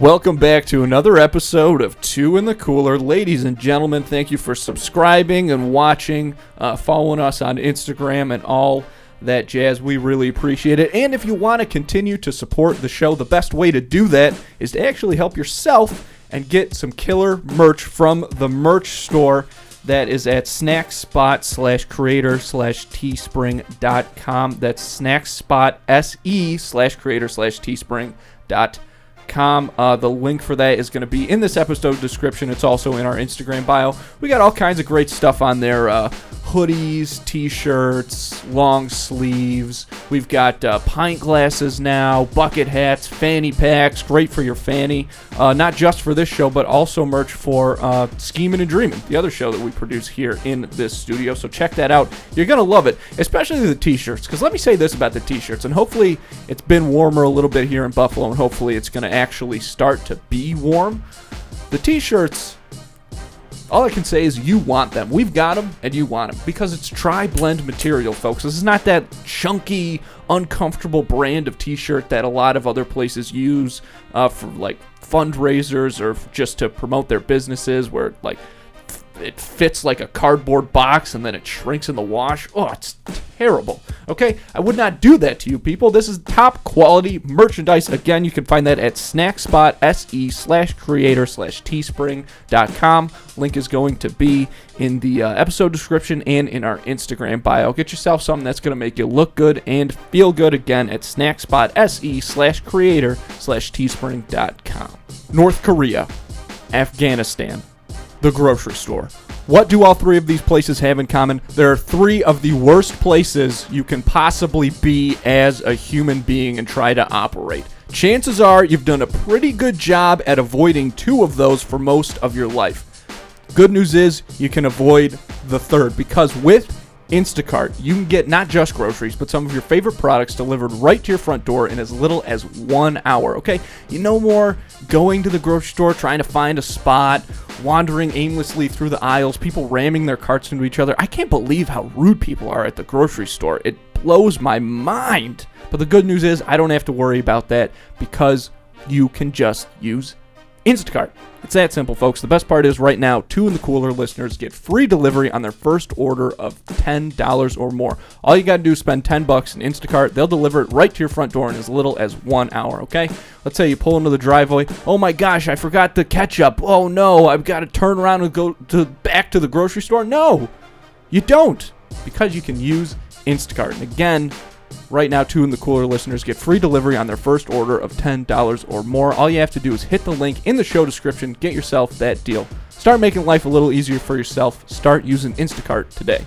Welcome back to another episode of Two in the Cooler. Ladies and gentlemen, thank you for subscribing and watching, following us on Instagram and all that jazz. We really appreciate it. And if you want to continue to support the show, the best way to do that is to actually help yourself and get some killer merch from the merch store that is at snackspot/creator/teespring.com. That's snackspot.se/creator/teespring.com. The link for that is going to be in this episode description. It's also in our Instagram bio. We got all kinds of great stuff on there. Hoodies, t-shirts, long sleeves. We've got pint glasses now, bucket hats, fanny packs. Great for your fanny. Not just for this show, but also merch for Schemin' and Dreamin', the other show that we produce here in this studio. So check that out. You're going to love it, especially the t-shirts. Because let me say this about the t-shirts, and hopefully it's been warmer a little bit here in Buffalo, and hopefully it's going to actually start to be warm. The t-shirts, all I can say is you want them. We've got them, and you want them, because it's tri-blend material, folks. This is not that chunky, uncomfortable brand of t-shirt that a lot of other places use for like fundraisers or just to promote their businesses, where like it fits like a cardboard box and then it shrinks in the wash. Oh, it's terrible. Okay, I would not do that to you people. This is top quality merchandise. Again, you can find that at snackspot.se/creator/teespring.com. Link is going to be in the episode description and in our Instagram bio. Get yourself something that's going to make you look good and feel good. Again, at snackspot.se/creator/teespring.com. North Korea, Afghanistan, the grocery store. What do all three of these places have in common? There are three of the worst places you can possibly be as a human being and try to operate. Chances are you've done a pretty good job at avoiding two of those for most of your life. Good news is you can avoid the third, because with Instacart, you can get not just groceries, but some of your favorite products delivered right to your front door in as little as 1 hour, okay? You no more going to the grocery store, trying to find a spot, wandering aimlessly through the aisles, people ramming their carts into each other. I can't believe how rude people are at the grocery store. It blows my mind. But the good news is I don't have to worry about that, because you can just use Instacart. It's that simple, folks. The best part is right now, Two in the Cooler listeners get free delivery on their first order of $10 or more. All you got to do is spend $10 in Instacart. They'll deliver it right to your front door in as little as 1 hour, okay? Let's say you pull into the driveway. Oh my gosh, I forgot the ketchup. Oh no, I've got to turn around and go back to the grocery store. No, you don't, because you can use Instacart. And again, right now, Two in the Cooler listeners get free delivery on their first order of $10 or more. All you have to do is hit the link in the show description. Get yourself that deal. Start making life a little easier for yourself. Start using Instacart today.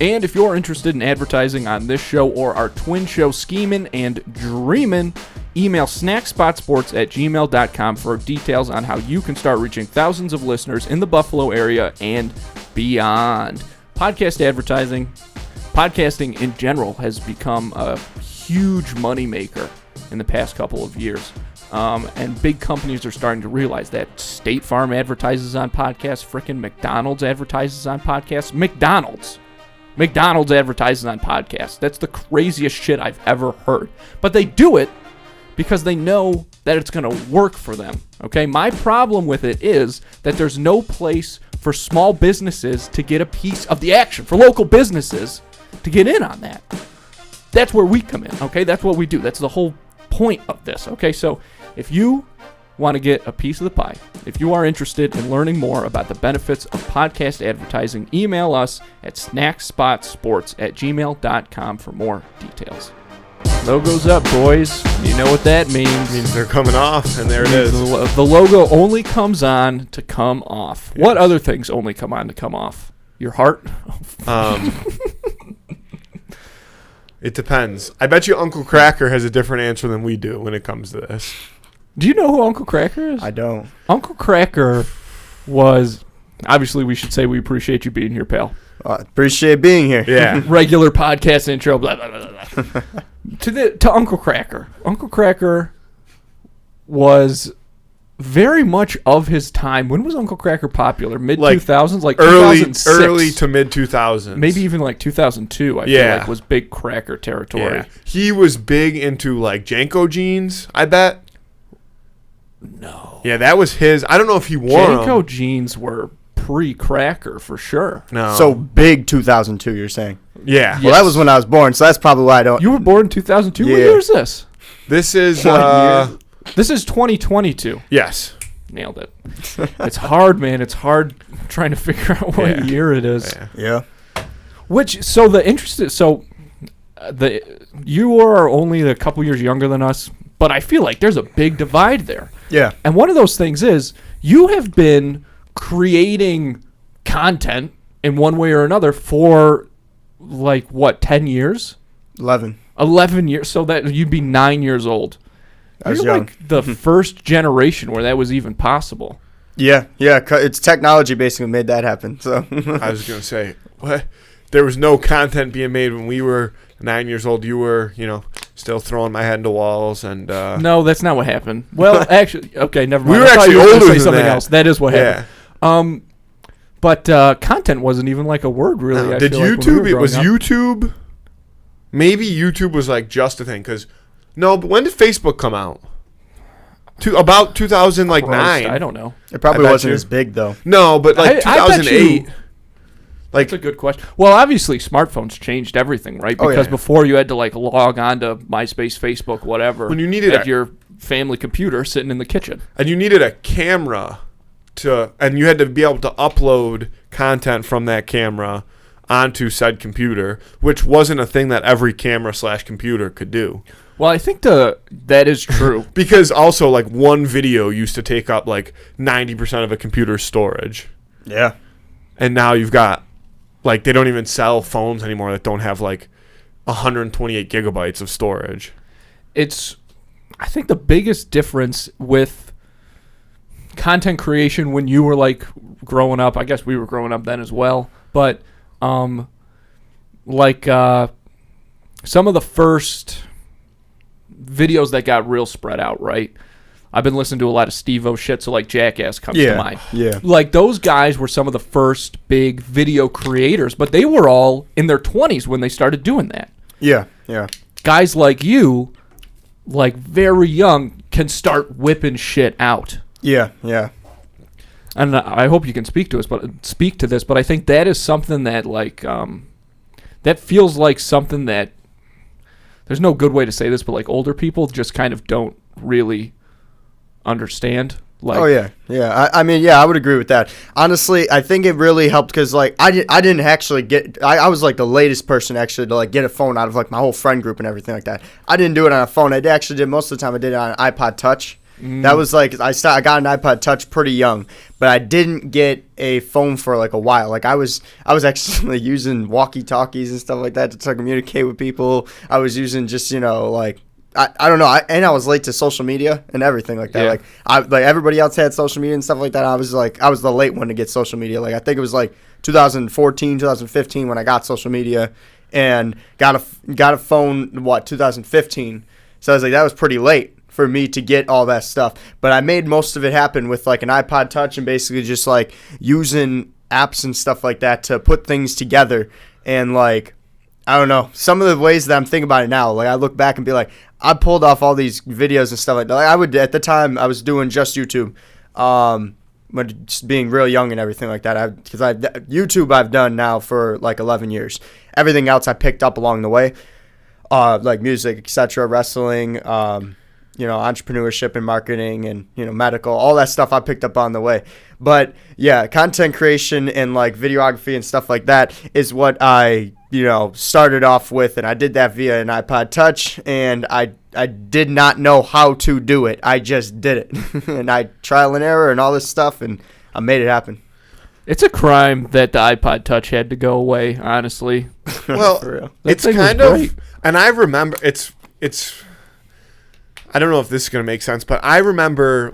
And if you're interested in advertising on this show or our twin show, Schemin' and Dreamin', email snackspotsports@gmail.com for details on how you can start reaching thousands of listeners in the Buffalo area and beyond. Podcast advertising. Podcasting in general has become a huge moneymaker in the past couple of years. And big companies are starting to realize that. State Farm advertises on podcasts. Frickin' McDonald's advertises on podcasts. McDonald's advertises on podcasts. That's the craziest shit I've ever heard. But they do it because they know that it's going to work for them. Okay? My problem with it is that there's no place for small businesses to get a piece of the action, for local businesses to get in on that. That's where we come in, okay? That's what we do. That's the whole point of this, okay? So if you want to get a piece of the pie, if you are interested in learning more about the benefits of podcast advertising, email us at snackspotsports@gmail.com for more details. Logo's up, boys. You know what that means. It means they're coming off, and there it is. The logo only comes on to come off. Yes. What other things only come on to come off? Your heart? It depends. I bet you Uncle Kracker has a different answer than we do when it comes to this. Do you know who Uncle Kracker is? I don't. Uncle Kracker was... Obviously, we should say we appreciate you being here, pal. Appreciate being here. Yeah. Regular podcast intro, blah, blah, blah, blah. To Uncle Kracker. Uncle Kracker was very much of his time. When was Uncle Kracker popular? Mid-2000s? Like early 2006. Early to mid-2000s. Maybe even like 2002, I feel like was big Kracker territory. Yeah. He was big into like JNCO Jeans, I bet. No. Yeah, that was his. I don't know if he wore JNCO them. jeans were pre-Kracker for sure. No. So big 2002, you're saying? yeah. Well, that was when I was born, so that's probably why I don't. You were born in 2002? What Yeah. year is this? This is This is 2022. yes. Nailed it. It's hard, man. It's hard trying to figure out what Yeah. year it is. Yeah. Yeah. You are only a couple years younger than us, but I feel like there's a big divide there. Yeah. And one of those things is you have been creating content in one way or another for 10 years? 11. 11 years. So that you'd be 9 years old. I was You're young. like the first generation where that was even possible. Yeah. It's technology basically made that happen. So I was gonna say what? There was no content being made when we were 9 years old. You were, still throwing my head into walls and. No, that's not what happened. Well, actually, okay, never mind. We were I thought actually you were gonna older say than something that. else. That is what Yeah. happened. But content wasn't even like a word, really. No. I Did feel like, when we YouTube? were It was growing up. YouTube. Maybe YouTube was like just a thing because. No, but when did Facebook come out? About 2009. Christ, I don't know. it probably I bet wasn't you. as big though. No, but like I bet 2008. you- Like That's a good question. Well, obviously, smartphones changed everything, right? Oh, Because yeah. before you had to log on to MySpace, Facebook, whatever. When you needed at a- your family computer sitting in the kitchen. and you needed a camera and you had to be able to upload content from that camera onto said computer, which wasn't a thing that every camera/computer could do. Well, I think that is true. Because also one video used to take up 90% of a computer's storage. Yeah. And now you've got they don't even sell phones anymore that don't have 128 gigabytes of storage. I think the biggest difference with content creation when you were growing up, I guess we were growing up then as well, but some of the first videos that got real spread out, right? I've been listening to a lot of Steve-O shit, so Jackass comes to mind. Yeah. Those guys were some of the first big video creators, but they were all in their 20s when they started doing that. Yeah. Yeah. Guys like you, very young, can start whipping shit out. Yeah. Yeah. And I hope you can speak to this, but I think that is something that that feels like something that there's no good way to say this, but older people just kind of don't really understand. Oh yeah. I mean, yeah, I would agree with that. Honestly, I think it really helped because I didn't actually get. I was the latest person actually to get a phone out of my whole friend group and everything like that. I didn't do it on a phone. I actually did most of the time. I did it on an iPod Touch. That was I got an iPod Touch pretty young, but I didn't get a phone for a while. I was actually using walkie-talkies and stuff like that to communicate with people. I was using just I don't know, and I was late to social media and everything like that. Yeah. Everybody else had social media and stuff like that. I was the late one to get social media. I think it was 2014, 2015 when I got social media, and got a phone 2015. So I was that was pretty late for me to get all that stuff. But I made most of it happen with an iPod Touch and basically just using apps and stuff like that to put things together. And I don't know, some of the ways that I'm thinking about it now, I look back and be I pulled off all these videos and stuff like that. I would, at the time, I was doing just YouTube, but just being real young and everything like that. Because YouTube I've done now for 11 years. Everything else I picked up along the way, music, etc., wrestling, entrepreneurship and marketing and, medical, all that stuff I picked up on the way. But yeah, content creation and videography and stuff like that is what I, started off with. And I did that via an iPod Touch, and I did not know how to do it. I just did it. And I trial and error and all this stuff, and I made it happen. It's a crime that the iPod Touch had to go away, honestly. Well, For real. That it's thing was kind of, great. and I remember it's. I don't know if this is gonna make sense, but I remember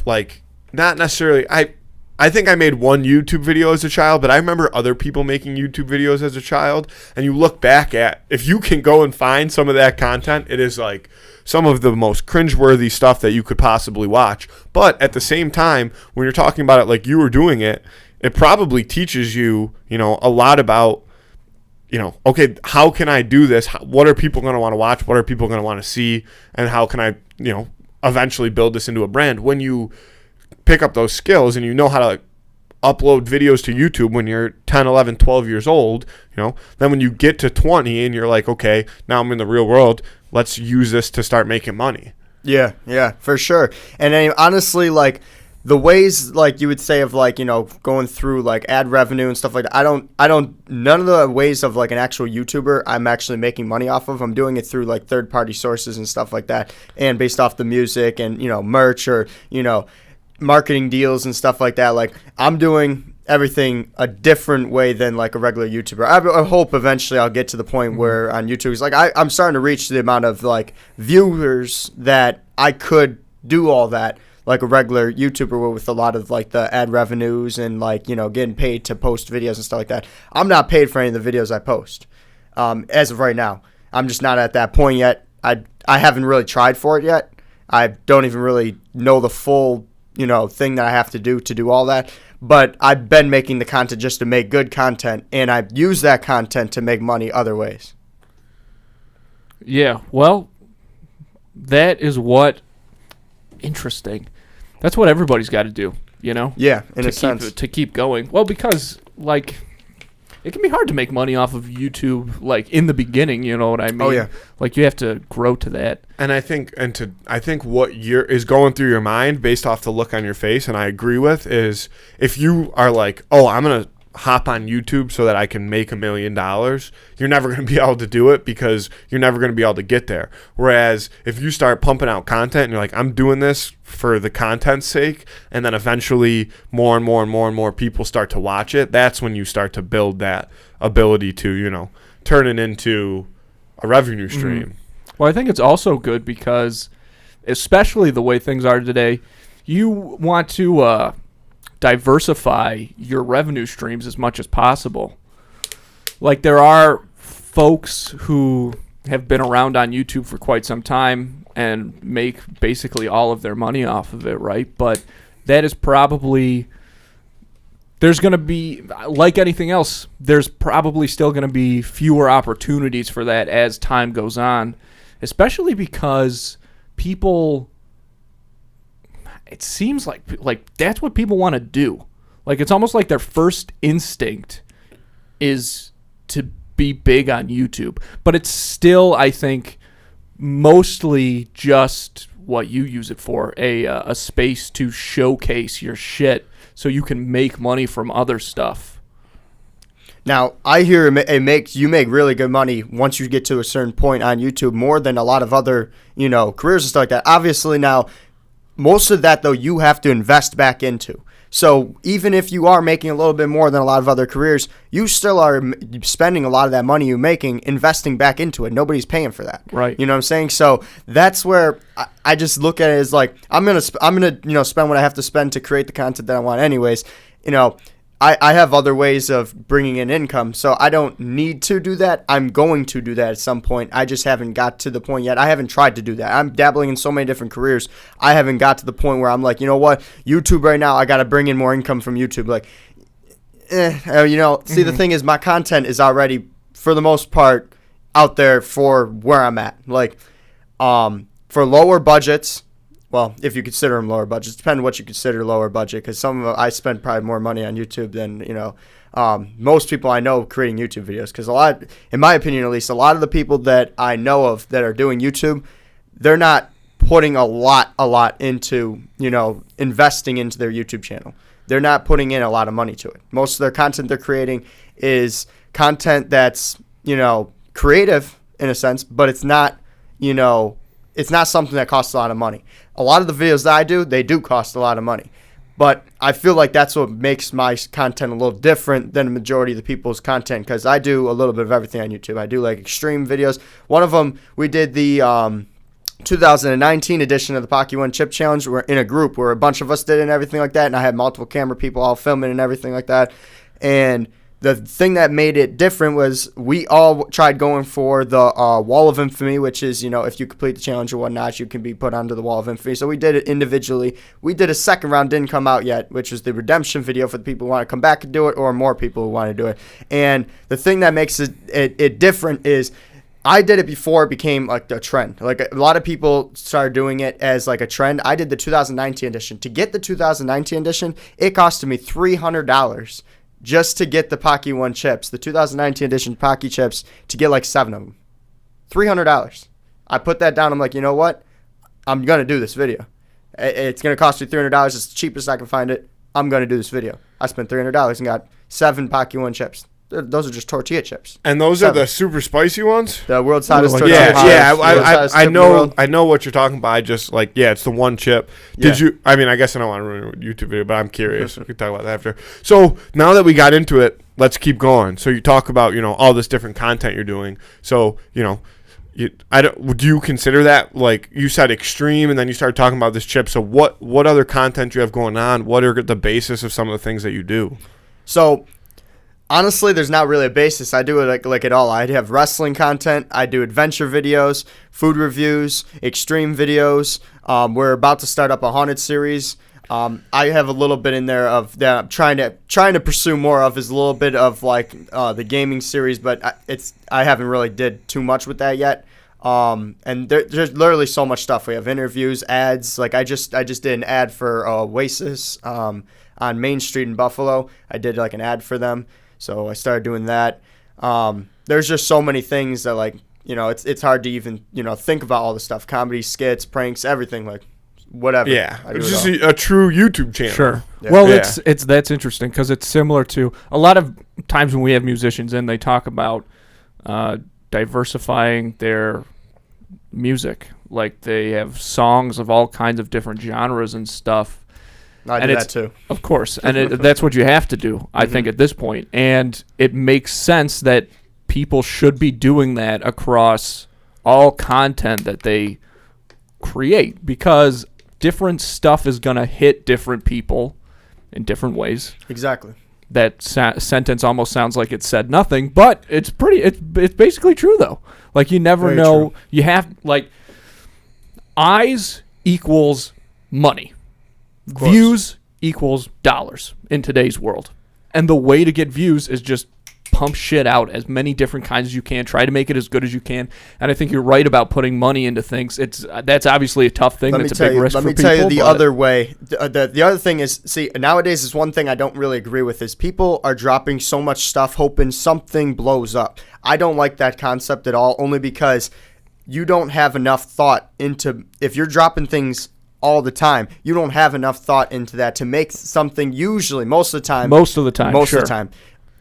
not necessarily. I think I made one YouTube video as a child, but I remember other people making YouTube videos as a child. And you look back at, if you can go and find some of that content, it is some of the most cringeworthy stuff that you could possibly watch. But at the same time, when you're talking about it like you were doing it, it probably teaches you, a lot about, okay, how can I do this? What are people going to want to watch? What are people going to want to see? And how can I, eventually build this into a brand? When you pick up those skills and you know how to upload videos to YouTube when you're 10, 11, 12 years old, then when you get to 20 and you're like, okay, now I'm in the real world, let's use this to start making money. Yeah, for sure. And then, honestly, like, the ways, like, you would say of, like, going through, like, ad revenue and stuff like that, none of the ways of, like, an actual YouTuber I'm actually making money off of. I'm doing it through, like, third-party sources and stuff like that, and based off the music and, merch or, marketing deals and stuff like that. Like, I'm doing everything a different way than, like, a regular YouTuber. I hope eventually I'll get to the point where on YouTube, it's like I'm starting to reach the amount of, like, viewers that I could do all that like a regular YouTuber would, with a lot of, like, the ad revenues and, like, getting paid to post videos and stuff like that. I'm not paid for any of the videos I post as of right now. I'm just not at that point yet. I haven't really tried for it yet. I don't even really know the full thing that I have to do all that. But I've been making the content just to make good content, and I've used that content to make money other ways. Yeah, well, that is what... Interesting. That's what everybody's got to do, Yeah, in a sense. To keep going. Well, because, like, it can be hard to make money off of YouTube, like, in the beginning, you know what I mean? Oh, yeah. Like, you have to grow to that. And I think what is going through your mind based off the look on your face, and I agree with, is if you are like, oh, I'm going to hop on YouTube so that I can make $1 million, you're never going to be able to do it because you're never going to be able to get there. Whereas if you start pumping out content and you're like, I'm doing this for the content's sake, and then eventually more and more and more and more people start to watch it, that's when you start to build that ability to, turn it into a revenue stream. Mm-hmm. Well, I think it's also good because, especially the way things are today, you want to diversify your revenue streams as much as possible. Like, there are folks who have been around on YouTube for quite some time and make basically all of their money off of it, right? But that is probably... There's going to be, like anything else, there's probably still going to be fewer opportunities for that as time goes on, especially because people... It seems like that's what people want to do. Like, it's almost like their first instinct is to be big on YouTube. But it's still, I think, mostly just what you use it for, a space to showcase your shit so you can make money from other stuff. Now, I hear you make really good money once you get to a certain point on YouTube, more than a lot of other, careers and stuff like that. Obviously, now, most of that, though, you have to invest back into. So even if you are making a little bit more than a lot of other careers, you still are spending a lot of that money you're making, investing back into it. Nobody's paying for that. Right. You know what I'm saying? So that's where I just look at it as like, I'm gonna spend what I have to spend to create the content that I want anyways. I have other ways of bringing in income, so I don't need to do that. I'm going to do that at some point. I just haven't got to the point yet. I haven't tried to do that. I'm dabbling in so many different careers. I haven't got to the point where I'm like, you know what? YouTube right now, I got to bring in more income from YouTube. Like, see, the thing is, my content is already, for the most part, out there for where I'm at. Like, for lower budgets, well, if you consider them lower budgets, depending on what you consider lower budget, because I spend probably more money on YouTube than, most people I know creating YouTube videos. Because in my opinion at least, a lot of the people that I know of that are doing YouTube, they're not putting a lot into, investing into their YouTube channel. They're not putting in a lot of money to it. Most of their content they're creating is content that's, creative in a sense, but it's not, it's not something that costs a lot of money. A lot of the videos that I do, they do cost a lot of money. But I feel like that's what makes my content a little different than the majority of the people's content, because I do a little bit of everything on YouTube. I do, like, extreme videos. One of them, we did the 2019 edition of the Pocky One Chip Challenge. We're in a group where a bunch of us did it and everything like that, and I had multiple camera people all filming and everything like that. And the thing that made it different was we all tried going for the Wall of Infamy, which is, if you complete the challenge or whatnot, you can be put onto the Wall of Infamy. So we did it individually. We did a second round, didn't come out yet, which was the redemption video for the people who want to come back and do it, or more people who want to do it. And the thing that makes it different is I did it before it became like a trend. Like a lot of people started doing it as like a trend. I did the 2019 edition. To get the 2019 edition, it costed me $300 just to get the Pocky One chips, the 2019 edition Pocky chips, to get like 7 of them. $300. I put that down. I'm like, you know what? I'm going to do this video. It's going to cost me $300. It's the cheapest I can find it. I'm going to do this video. I spent $300 and got 7 Pocky One chips. Those are just tortilla chips. And those 7. are the super spicy ones? The world's hottest tortilla chips. I know what you're talking about. I just it's the one chip. Did you? I mean, I guess I don't want to ruin a YouTube video, but I'm curious. We can talk about that after. So now that we got into it, let's keep going. So you talk about all this different content you're doing. So would you consider that, like you said, extreme, and then you started talking about this chip? So what other content you have going on? What are the basis of some of the things that you do? So honestly, there's not really a basis. I do it like it all. I have wrestling content. I do adventure videos, food reviews, extreme videos. We're about to start up a haunted series. I have a little bit in there of that I'm trying to pursue more of, is a little bit of like the gaming series, but I haven't really did too much with that yet. And there's literally so much stuff. We have interviews, ads. Like I just did an ad for Oasis on Main Street in Buffalo. I did like an ad for them. So I started doing that. There's just so many things that it's hard to even think about all the stuff: comedy, skits, pranks, everything, like whatever. Yeah, it's just a true YouTube channel. Sure. Yeah. Well, it's that's interesting because it's similar to a lot of times when we have musicians in, they talk about diversifying their music. Like they have songs of all kinds of different genres and stuff. I do that too. Of course. And that's what you have to do, I think, at this point. And it makes sense that people should be doing that across all content that they create, because different stuff is going to hit different people in different ways. Exactly. That sentence almost sounds like it said nothing, but it's basically true, though. Like, you never Very know. true. You have, eyes equals money. Views equals dollars in today's world. And the way to get views is just pump shit out as many different kinds as you can. Try to make it as good as you can. And I think you're right about putting money into things. That's obviously a tough thing. That's a big risk for people. Let me tell you the other way. The other thing is, nowadays is one thing I don't really agree with is people are dropping so much stuff hoping something blows up. I don't like that concept at all, only because you don't have enough thought into, if you're dropping things all the time, you don't have enough thought into that to make something, usually most of the time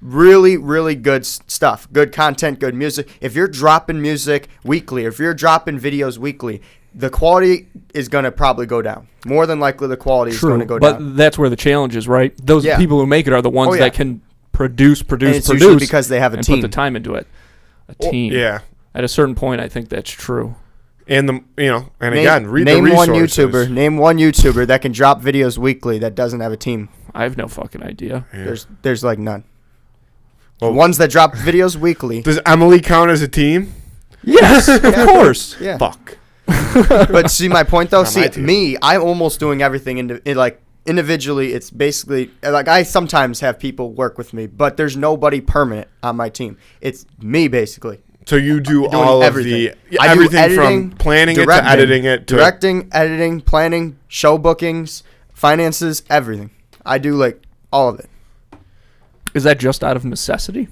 really, really good stuff, good content, good music. If you're dropping music weekly, if you're dropping videos weekly, the quality is going to probably go down. More than likely the quality is going to go down. But that's where the challenge is, right? Those people who make it are the ones that can produce usually because they have a team. Put the time into it. A team. Yeah. At a certain point, I think that's true. And read the resources. Name one YouTuber that can drop videos weekly that doesn't have a team. I have no fucking idea. Yeah. There's like none. Well, the ones that drop videos weekly. Does Emily count as a team? Yes, of course. Yeah. Fuck. But see my point though. I'm almost doing everything individually. It's basically like I sometimes have people work with me, but there's nobody permanent on my team. It's me basically. So you do all everything. of everything editing, from planning it to editing it to directing, editing, planning, show bookings, finances, everything. I do all of it. Is that just out of necessity,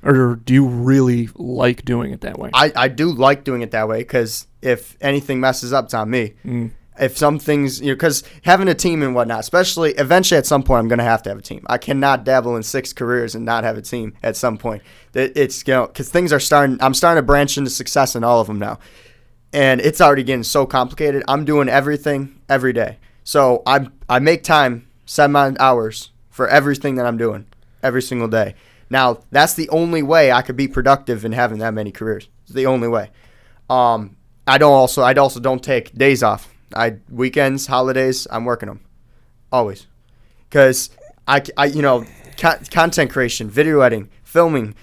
or do you really like doing it that way? I do like doing it that way because if anything messes up, it's on me. If some things, because having a team and whatnot, especially eventually at some point, I'm going to have a team. I cannot dabble in 6 careers and not have a team at some point. It's, because things are I'm starting to branch into success in all of them now. And it's already getting so complicated. I'm doing everything every day. So I make time, 7 hours for everything that I'm doing every single day. Now, that's the only way I could be productive in having that many careers. It's the only way. I also don't take days off. Weekends, holidays, I'm working them always, because content creation, video editing, filming,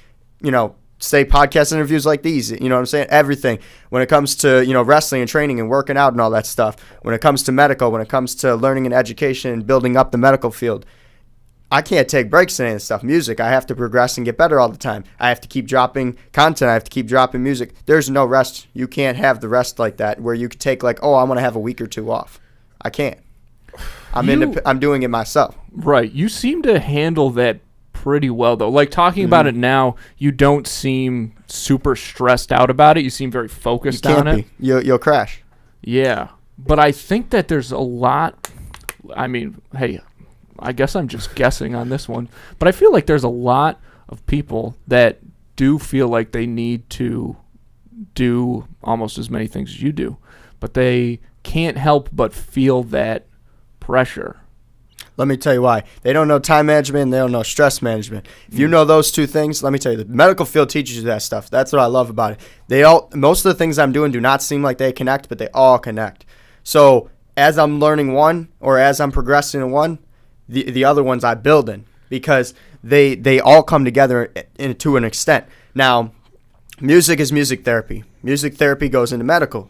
say podcast interviews like these, you know what I'm saying? Everything. When it comes to, wrestling and training and working out and all that stuff, when it comes to medical, when it comes to learning and education and building up the medical field, I can't take breaks in any of this stuff. Music, I have to progress and get better all the time. I have to keep dropping content. I have to keep dropping music. There's no rest. You can't have the rest like that where you could take like, oh, I'm going to have a week or two off. I can't. I'm doing it myself. Right. You seem to handle that pretty well, though. Like, talking about it now, you don't seem super stressed out about it. You seem very focused on it. You'll crash. Yeah. But I think that there's a lot. I mean, hey, I guess I'm just guessing on this one. But I feel like there's a lot of people that do feel like they need to do almost as many things as you do. But they can't help but feel that pressure. Let me tell you why. They don't know time management and they don't know stress management. If you know those two things, let me tell you, the medical field teaches you that stuff. That's what I love about it. Most of the things I'm doing do not seem like they connect, but they all connect. So as I'm learning one or as I'm progressing in one, the other ones I build in because they all come together to an extent. Now, music is music therapy. Music therapy goes into medical.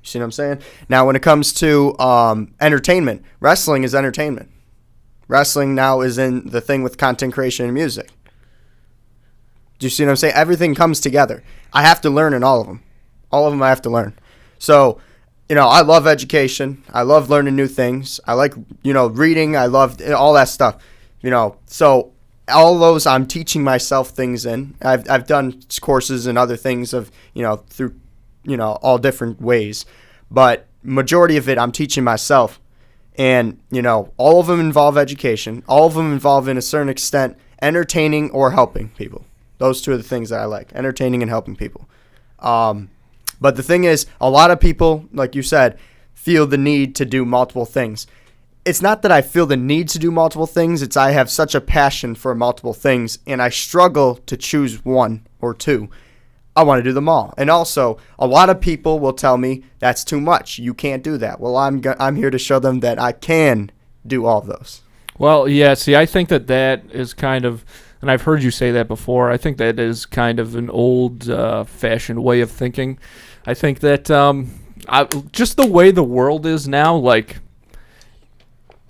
You see what I'm saying? Now, when it comes to entertainment, wrestling is entertainment. Wrestling now is in the thing with content creation and music. Do you see what I'm saying? Everything comes together. I have to learn in all of them. All of them I have to learn. So, I love education. I love learning new things. I like, reading. I love all that stuff. So all those I'm teaching myself things in. I've done courses and other things of, through all different ways, but majority of it I'm teaching myself, and all of them involve education. All of them involve, in a certain extent, entertaining or helping people. Those two are the things that I like: entertaining and helping people. But the thing is, a lot of people, like you said, feel the need to do multiple things. It's not that I feel the need to do multiple things. It's I have such a passion for multiple things, and I struggle to choose one or two. I want to do them all. And also, a lot of people will tell me that's too much. You can't do that. Well, I'm here to show them that I can do all of those. Well, yeah, see, I think that is kind of, and I've heard you say that before, I think that is kind of an old-fashioned way of thinking. I think that just the way the world is now, like,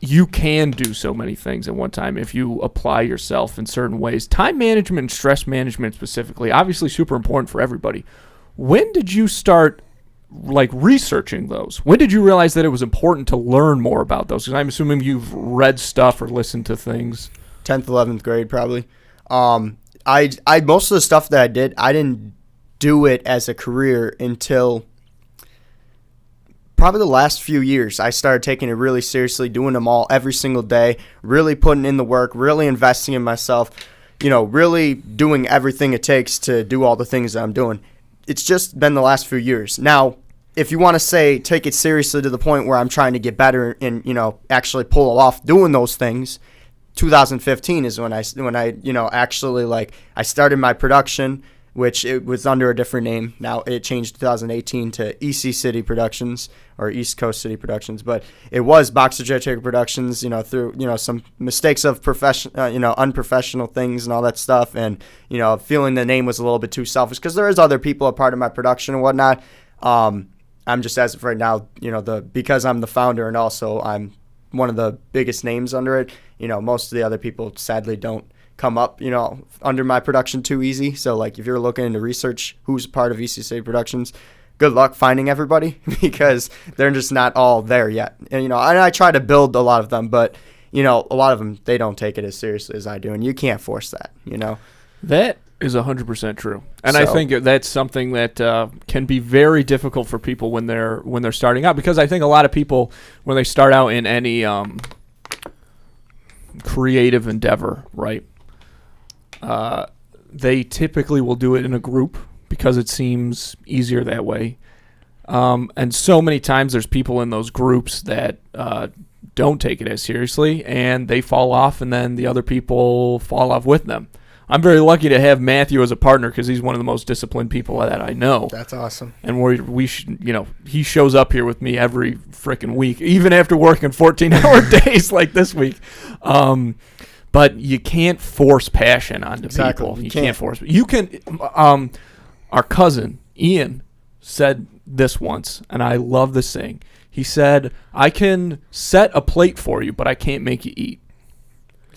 you can do so many things at one time if you apply yourself in certain ways. Time management and stress management specifically, obviously super important for everybody. When did you start researching those? When did you realize that it was important to learn more about those? Because I'm assuming you've read stuff or listened to things. 10th, 11th grade probably. I most of the stuff that I didn't do it as a career until probably the last few years. I started taking it really seriously, doing them all every single day, really putting in the work, really investing in myself, really doing everything it takes to do all the things that I'm doing. It's just been the last few years. Now, if you want to say take it seriously to the point where I'm trying to get better and, actually pull off doing those things, 2015 is when I actually I started my production, which it was under a different name. Now it changed 2018 to EC City Productions or East Coast City Productions, but it was Boxer Jertaker Productions, through, some mistakes of unprofessional things and all that stuff. And, feeling the name was a little bit too selfish because there is other people a part of my production and whatnot. I'm just, as of right now, because I'm the founder and also I'm one of the biggest names under it, most of the other people sadly don't come up, under my production too easy. So if you're looking into research who's part of ECC Productions, good luck finding everybody because they're just not all there yet. And, I try to build a lot of them, but, a lot of them, they don't take it as seriously as I do. And you can't force that, That is 100% true. And I think that's something that can be very difficult for people when they're starting out, because I think a lot of people, when they start out in any creative endeavor, right, they typically will do it in a group because it seems easier that way. And so many times there's people in those groups that don't take it as seriously, and they fall off, and then the other people fall off with them. I'm very lucky to have Matthew as a partner because he's one of the most disciplined people that I know. That's awesome. And he shows up here with me every freaking week, even after working 14-hour days like this week. But you can't force passion onto people. You can't force. You can. Our cousin Ian said this once, and I love this saying. He said, "I can set a plate for you, but I can't make you eat."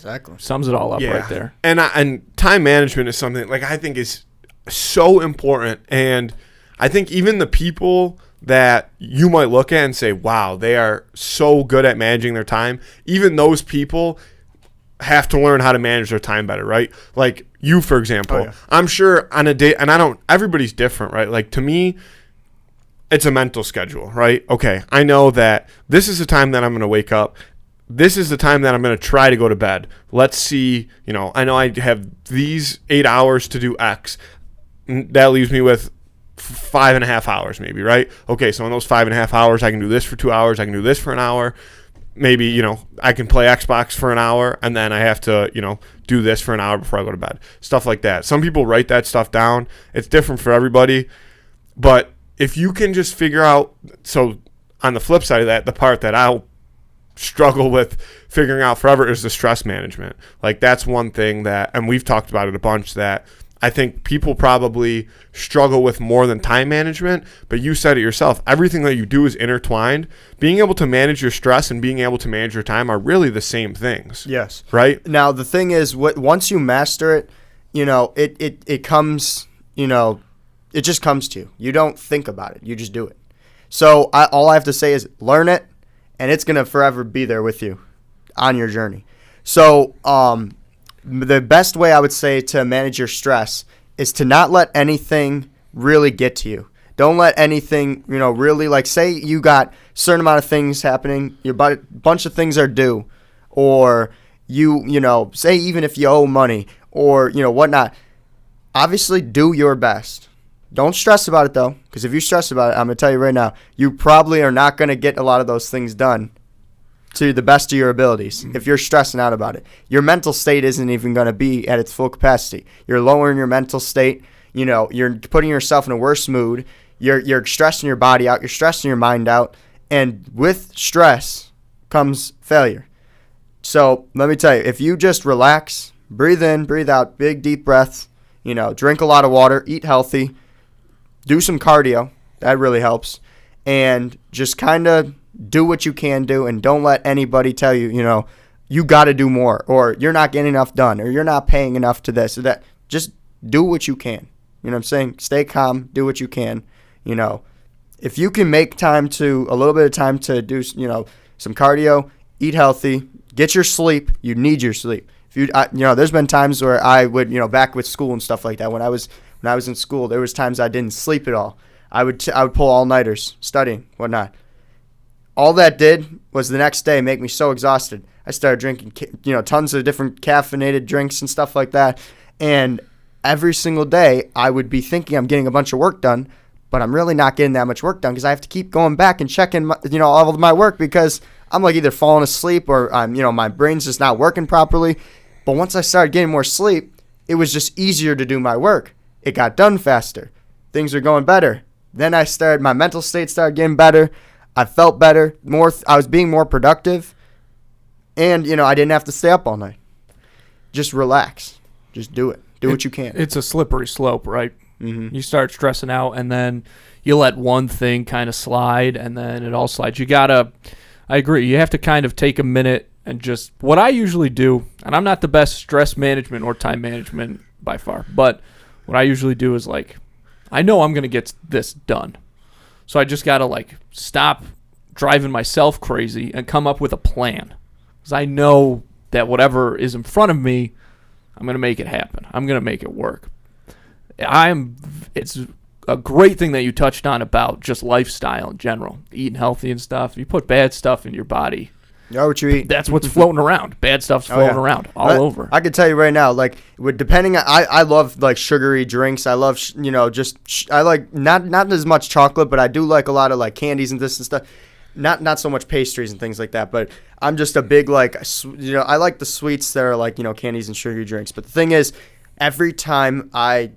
Exactly. Sums it all up right there. And time management is something like I think is so important. And I think even the people that you might look at and say, wow, they are so good at managing their time, even those people have to learn how to manage their time better, right? Like you, for example, I'm sure on a day, and everybody's different, right? Like to me, it's a mental schedule, right? Okay, I know that this is the time that I'm going to wake up. This is the time that I'm going to try to go to bed. Let's see, I know I have these 8 hours to do X. That leaves me with 5.5 hours maybe, right? Okay, so in those 5.5 hours, I can do this for 2 hours. I can do this for an hour. Maybe, I can play Xbox for an hour, and then I have to, do this for an hour before I go to bed. Stuff like that. Some people write that stuff down. It's different for everybody. But if you can just figure out, so on the flip side of that, the part that I'll struggle with figuring out forever is the stress management. Like that's one thing that, and we've talked about it a bunch, that I think people probably struggle with more than time management, but you said it yourself. Everything that you do is intertwined. Being able to manage your stress and being able to manage your time are really the same things. Yes. Right? Now, the thing is, once you master it, it comes, it just comes to you. You don't think about it. You just do it. So all I have to say is learn it, and it's going to forever be there with you on your journey. So the best way I would say to manage your stress is to not let anything really get to you. Don't let anything, really, like say you got a certain amount of things happening, your bunch of things are due, or say even if you owe money or, whatnot, obviously do your best. Don't stress about it, though, because if you stress about it, I'm going to tell you right now, you probably are not going to get a lot of those things done to the best of your abilities if you're stressing out about it. Your mental state isn't even going to be at its full capacity. You're lowering your mental state. You're putting yourself in a worse mood. You're stressing your body out. You're stressing your mind out. And with stress comes failure. So let me tell you, if you just relax, breathe in, breathe out, big, deep breaths, drink a lot of water, eat healthy, do some cardio. That really helps. And just kind of do what you can do, and don't let anybody tell you, you got to do more, or you're not getting enough done, or you're not paying enough to this or that. Just do what you can. You know what I'm saying? Stay calm, do what you can. If you can make a little bit of time to do, some cardio, eat healthy, get your sleep. You need your sleep. If you, there's been times where I would, back with school and stuff like that. When I was in school, there was times I didn't sleep at all. I would pull all-nighters, studying, whatnot. All that did was the next day make me so exhausted. I started drinking, tons of different caffeinated drinks and stuff like that. And every single day, I would be thinking I'm getting a bunch of work done, but I'm really not getting that much work done because I have to keep going back and checking, all of my work because I'm like either falling asleep or I'm, my brain's just not working properly. But once I started getting more sleep, it was just easier to do my work. It got done faster. Things were going better. Then my mental state started getting better. I felt better. I was being more productive. And, I didn't have to stay up all night. Just relax. Just do it. Do what you can. It's a slippery slope, right? Mm-hmm. You start stressing out, and then you let one thing kind of slide, and then it all slides. I agree. You have to kind of take a minute and just, what I usually do, and I'm not the best stress management or time management by far, but what I usually do is I know I'm going to get this done. So I just got to stop driving myself crazy and come up with a plan. Because I know that whatever is in front of me, I'm going to make it happen. I'm going to make it work. It's a great thing that you touched on about just lifestyle in general, eating healthy and stuff. You put bad stuff in your body, you know what you eat. That's what's floating around. Bad stuff's floating around all over. I can tell you right now, depending on, I love sugary drinks. I love, I like not as much chocolate, but I do like a lot of candies and this and stuff. Not so much pastries and things like that, but I'm just a big I like the sweets that are candies and sugary drinks. But the thing is, every time I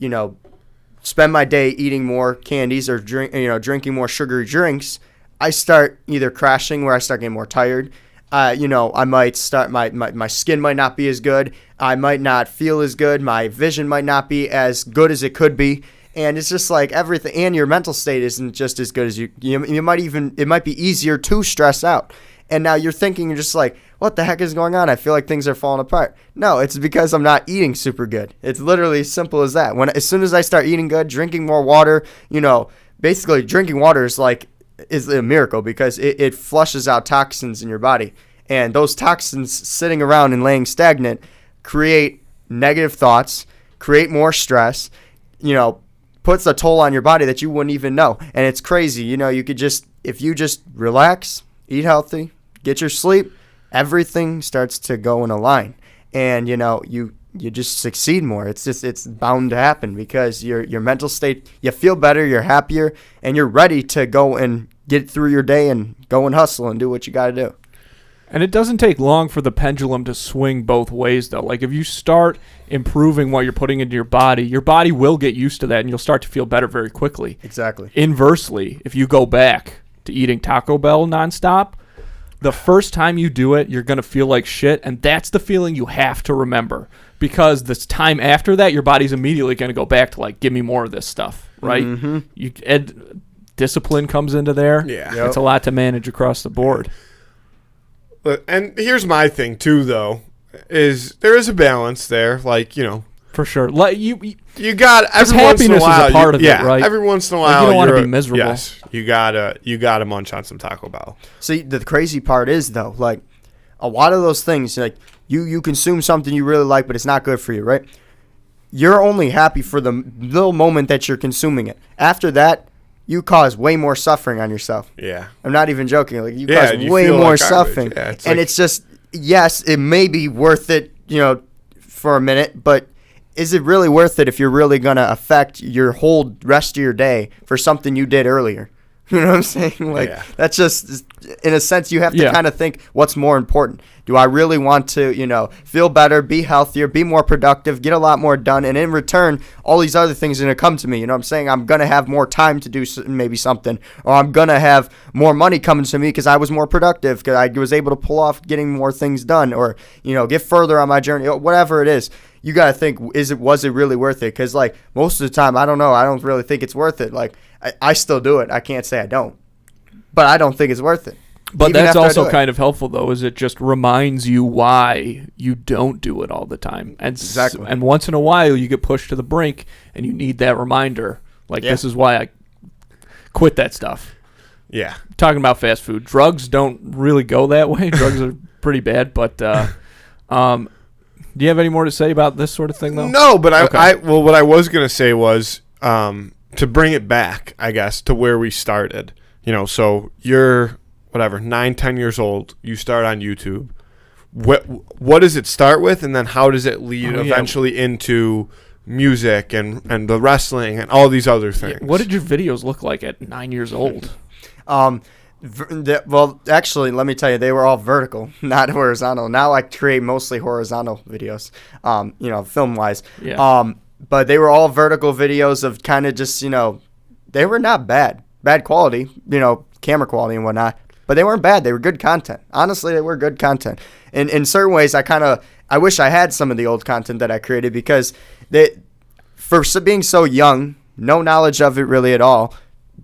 spend my day eating more candies or drinking more sugary drinks, I start either crashing where I start getting more tired. I might start my skin might not be as good. I might not feel as good. My vision might not be as good as it could be. And it's just everything, and your mental state isn't just as good as you might even, it might be easier to stress out. And now you're thinking, you're just like, what the heck is going on? I feel like things are falling apart. No, it's because I'm not eating super good. It's literally as simple as that. As soon as I start eating good, drinking more water, basically drinking water is a miracle because it flushes out toxins in your body. And those toxins sitting around and laying stagnant create negative thoughts, create more stress, puts a toll on your body that you wouldn't even know. And it's crazy. You could if you just relax, eat healthy, get your sleep, everything starts to go in a line. And, you just succeed more. It's bound to happen because your mental state, you feel better, you're happier, and you're ready to go and get through your day and go and hustle and do what you got to do. And it doesn't take long for the pendulum to swing both ways, though. Like, if you start improving what you're putting into your body will get used to that, and you'll start to feel better very quickly. Exactly. Inversely, if you go back to eating Taco Bell nonstop, the first time you do it, you're going to feel like shit, and that's the feeling you have to remember. Because this time after that, your body's immediately going to go back to, give me more of this stuff, right? Mm-hmm. Discipline comes into there. Yeah. Yep. It's a lot to manage across the board. And here's my thing too, though, is there is a balance there, For sure. You got every once in a happiness while, is a part of it, right? Every once in a while, you don't want to be miserable. Yes, you gotta munch on some Taco Bell. See, the crazy part is though, a lot of those things, you consume something you really like, but it's not good for you, right? You're only happy for the little moment that you're consuming it. After that, you cause way more suffering on yourself. Yeah. I'm not even joking. You cause way more suffering. Yeah, it's just, yes, it may be worth it, for a minute, but is it really worth it if you're really going to affect your whole rest of your day for something you did earlier? You know what I'm saying? That's just, in a sense, you have to kind of think what's more important. Do I really want to, feel better, be healthier, be more productive, get a lot more done, and in return, all these other things are going to come to me. You know what I'm saying? I'm going to have more time to do maybe something, or I'm going to have more money coming to me because I was more productive, because I was able to pull off getting more things done, or, get further on my journey, whatever it is. You got to think, was it really worth it? Because, most of the time, I don't know. I don't really think it's worth it. I still do it. I can't say I don't. But I don't think it's worth it. But that's also kind of helpful, though, is it just reminds you why you don't do it all the time. And exactly. And once in a while, you get pushed to the brink, and you need that reminder. This is why I quit that stuff. Yeah. Talking about fast food. Drugs don't really go that way. Drugs are pretty bad. But do you have any more to say about this sort of thing, though? No, but what I was going to say was to bring it back, I guess, to where we started. So you're, 9-10 years old, you start on YouTube. What does it start with, and then how does it lead eventually into music and the wrestling and all these other things? What did your videos look like at 9 years old? Well, actually, let me tell you, they were all vertical, not horizontal. Now I create mostly horizontal videos, film-wise. Yeah. But they were all vertical videos of kind of just, they were not bad quality, camera quality and whatnot. But they weren't bad. They were good content. Honestly, they were good content. In certain ways, I wish I had some of the old content that I created because for being so young, no knowledge of it really at all,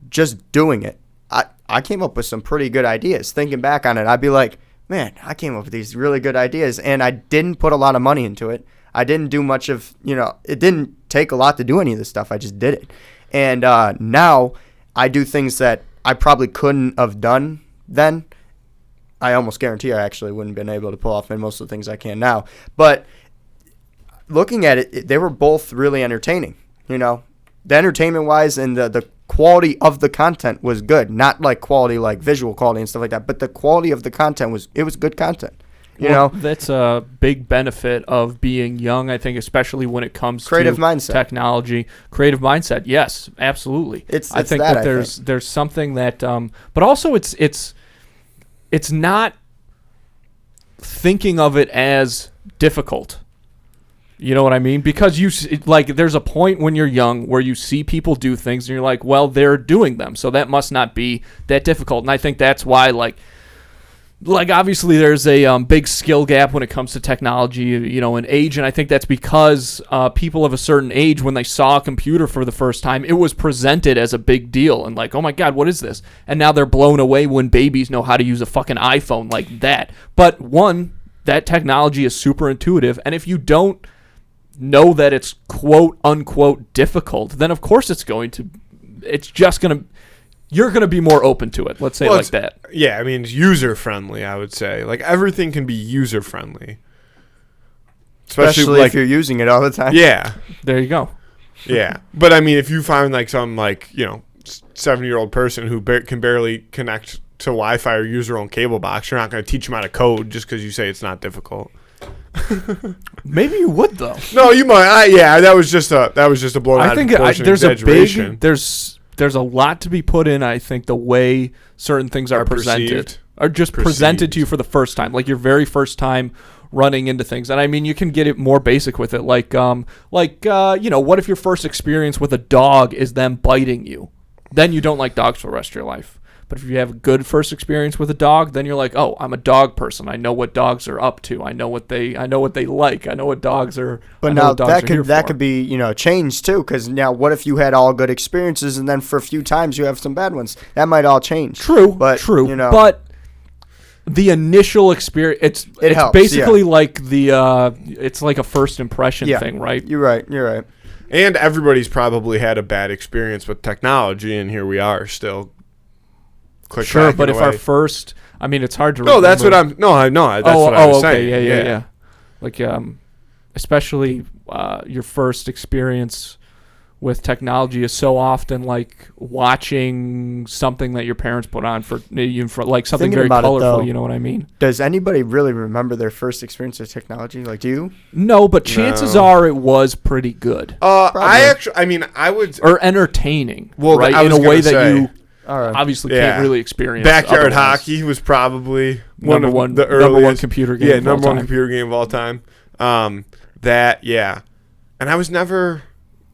just doing it, I came up with some pretty good ideas. Thinking back on it, I'd be like, man, I came up with these really good ideas, and I didn't put a lot of money into it. I didn't do much of, it didn't take a lot to do any of this stuff. I just did it. And now I do things that I probably couldn't have done then. I almost guarantee I actually wouldn't have been able to pull off most of the things I can now. But looking at it, they were both really entertaining. The entertainment-wise and the quality of the content was good. Not quality, visual quality and stuff like that, but the quality of the content was good content. That's a big benefit of being young, I think, especially when it comes creative to mindset. Technology. Creative mindset, yes, absolutely. I think there's something that, but also it's not thinking of it as difficult. You know what I mean? Because there's a point when you're young where you see people do things and you're like, well, they're doing them, so that must not be that difficult. And I think that's why like obviously there's a big skill gap when it comes to technology, and age, and I think that's because people of a certain age, when they saw a computer for the first time, it was presented as a big deal and like, oh my God, what is this? And now they're blown away when babies know how to use a fucking iPhone like that. But one, that technology is super intuitive, and if you don't know that it's quote unquote difficult, then of course you're going to be more open to it. Let's say like that. Yeah, I mean, it's user-friendly, I would say. Like, everything can be user-friendly. Especially like, if you're using it all the time. Yeah. There you go. Yeah. But, I mean, if you find, like, some, like, 70-year-old person who can barely connect to Wi-Fi or use their own cable box, you're not going to teach them how to code just because you say it's not difficult. Maybe you would, though. No, you might. That was just a blown out of proportion exaggeration. There's a lot to be put in, I think, the way certain things are presented. Are just presented to you for the first time, like your very first time running into things. And I mean, you can get it more basic with it, like what if your first experience with a dog is them biting you? Then you don't like dogs for the rest of your life. But if you have a good first experience with a dog, then you're like, oh, I'm a dog person. I know what dogs are up to. I know what they like. I know what dogs are. But now that could be changed too, because now what if you had all good experiences and then for a few times you have some bad ones? That might all change. True. But the initial experience, it's helps, basically like it's like a first impression thing, right? You're right. And everybody's probably had a bad experience with technology, and here we are still. Sure, but if our first, I mean, it's hard to remember. No, that's what I'm. No, I know. That's what I was saying. Yeah. Like, especially your first experience with technology is so often like watching something that your parents put on for like something very colorful. You know what I mean? Does anybody really remember their first experience with technology? Like, do you? No, but chances are it was pretty good. I would or entertaining. Well, right, in a way that you. Obviously can't really experience. Backyard hockey was probably number one computer game. Yeah, number one computer game of all time. And I was never.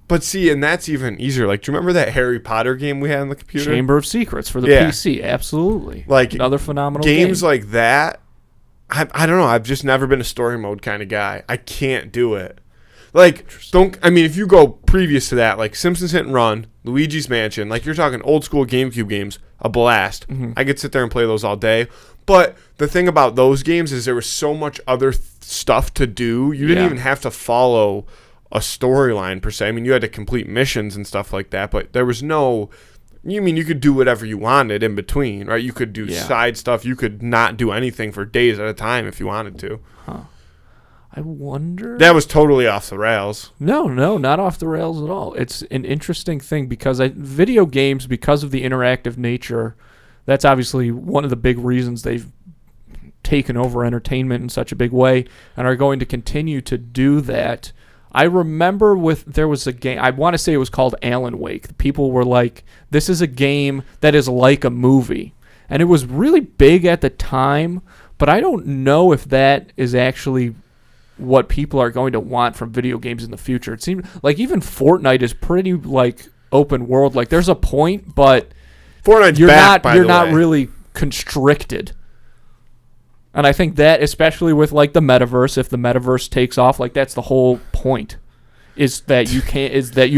But see, and that's even easier. Like, do you remember that Harry Potter game we had on the computer? Chamber of Secrets for the PC. Absolutely. Like another phenomenal games game. like that. I don't know. I've just never been a story mode kind of guy. I can't do it. Like, if you go previous to that, like Simpsons Hit and Run, Luigi's Mansion, like you're talking old school GameCube games, a blast. Mm-hmm. I could sit there and play those all day. But the thing about those games is there was so much other stuff to do. You didn't even have to follow a storyline per se. I mean, you had to complete missions and stuff like that, but there was no... you could do whatever you wanted in between, right? You could do side stuff. You could not do anything for days at a time if you wanted to. Huh. I wonder... That was totally off the rails. No, not off the rails at all. It's an interesting thing because video games, because of the interactive nature, that's obviously one of the big reasons they've taken over entertainment in such a big way and are going to continue to do that. I remember there was a game, I want to say it was called Alan Wake. People were like, this is a game that is like a movie. And it was really big at the time, but I don't know if that is actually what people are going to want from video games in the future. It seems like even Fortnite is pretty like open world. Like there's a point, but Fortnite's you're not really constricted. And I think that, especially with like the metaverse, if the metaverse takes off, like that's the whole point, is that you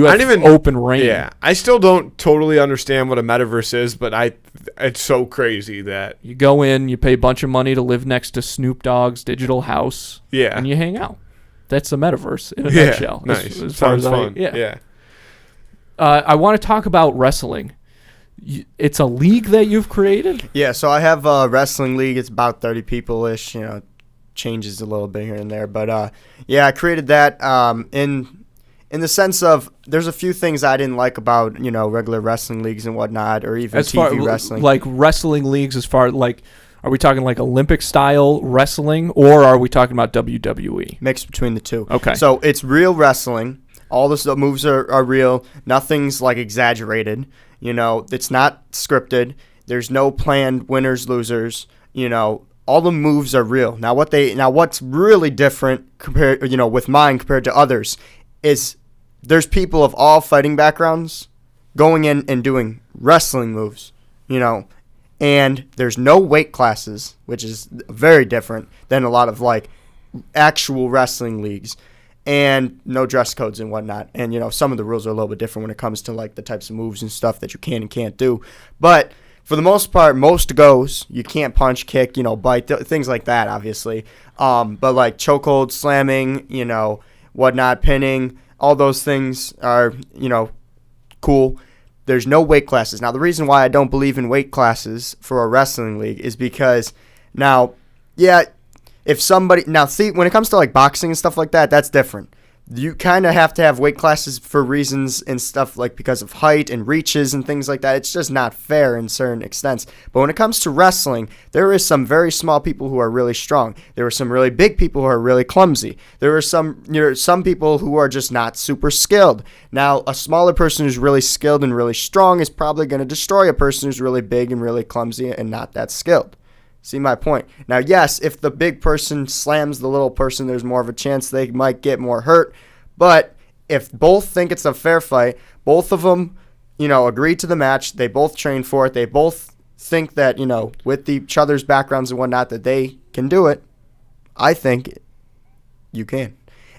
have open reign. Yeah, I still don't totally understand what a metaverse is, but it's so crazy that you go in, you pay a bunch of money to live next to Snoop Dogg's digital house, and you hang out. That's the metaverse in a nutshell. Nice. As far Sounds fun. I want to talk about wrestling. It's a league that you've created? Yeah, so I have a wrestling league. It's about 30 people-ish. Changes a little bit here and there. But, I created that in the sense of there's a few things I didn't like about, regular wrestling leagues and whatnot, or even TV wrestling. Like wrestling leagues as far like, are we talking like Olympic-style wrestling, or are we talking about WWE? Mixed between the two. Okay. So it's real wrestling. All the moves are real. Nothing's, like, exaggerated. It's not scripted. There's no planned winners, losers. All the moves are real. Now what's really different compared, with mine compared to others is there's people of all fighting backgrounds going in and doing wrestling moves, and there's no weight classes, which is very different than a lot of like actual wrestling leagues, and no dress codes and whatnot. And some of the rules are a little bit different when it comes to like the types of moves and stuff that you can and can't do. But for the most part, most goes. You can't punch, kick, bite, things like that, obviously. But like chokehold, slamming, whatnot, pinning, all those things are, cool. There's no weight classes. Now, the reason why I don't believe in weight classes for a wrestling league is because now, if somebody, now see, when it comes to like boxing and stuff like that, that's different. You kind of have to have weight classes for reasons and stuff like because of height and reaches and things like that. It's just not fair in certain extents. But when it comes to wrestling, there is some very small people who are really strong. There are some really big people who are really clumsy. There are some people who are just not super skilled. Now, a smaller person who's really skilled and really strong is probably going to destroy a person who's really big and really clumsy and not that skilled. See my point? Now, yes, if the big person slams the little person, there's more of a chance they might get more hurt. But if both think it's a fair fight, both of them, agree to the match, they both train for it, they both think that, with each other's backgrounds and whatnot, that they can do it, I think you can.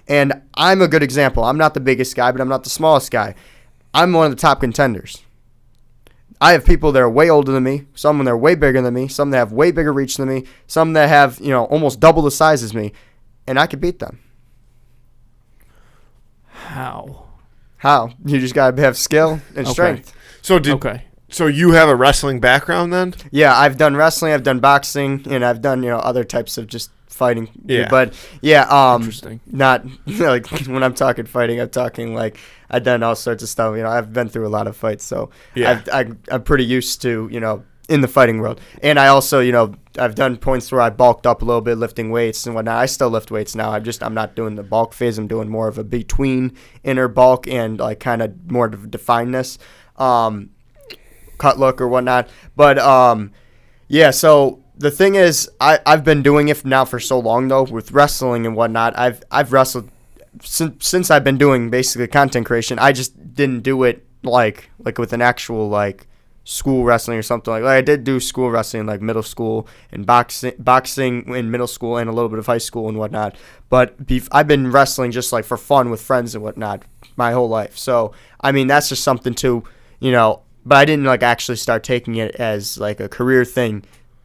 And I'm a good example. I'm not the biggest guy, but I'm not the smallest guy. I'm one of the top contenders. I have people that are way older than me, some that are way bigger than me, some that have way bigger reach than me, some that have, almost double the size as me, and I could beat them. How? You just got to have skill and strength. So you have a wrestling background then? Yeah, I've done wrestling, I've done boxing, and I've done, other types of just fighting. Yeah. But Interesting. Not like when I'm talking fighting, I'm talking like I've done all sorts of stuff. I've been through a lot of fights, so yeah. I'm pretty used to, in the fighting world. And I also, I've done points where I bulked up a little bit, lifting weights and whatnot. I still lift weights now. I'm not doing the bulk phase. I'm doing more of a between inner bulk and like kind of more definedness, cut look or whatnot. But so the thing is, I've been doing it now for so long though with wrestling and whatnot. I've wrestled since I've been doing basically content creation. I just didn't do it like with an actual like school wrestling or something like that. I did do school wrestling like middle school and boxing in middle school and a little bit of high school and whatnot. But I've been wrestling just like for fun with friends and whatnot my whole life. So I mean that's just something to but I didn't like actually start taking it as like a career thing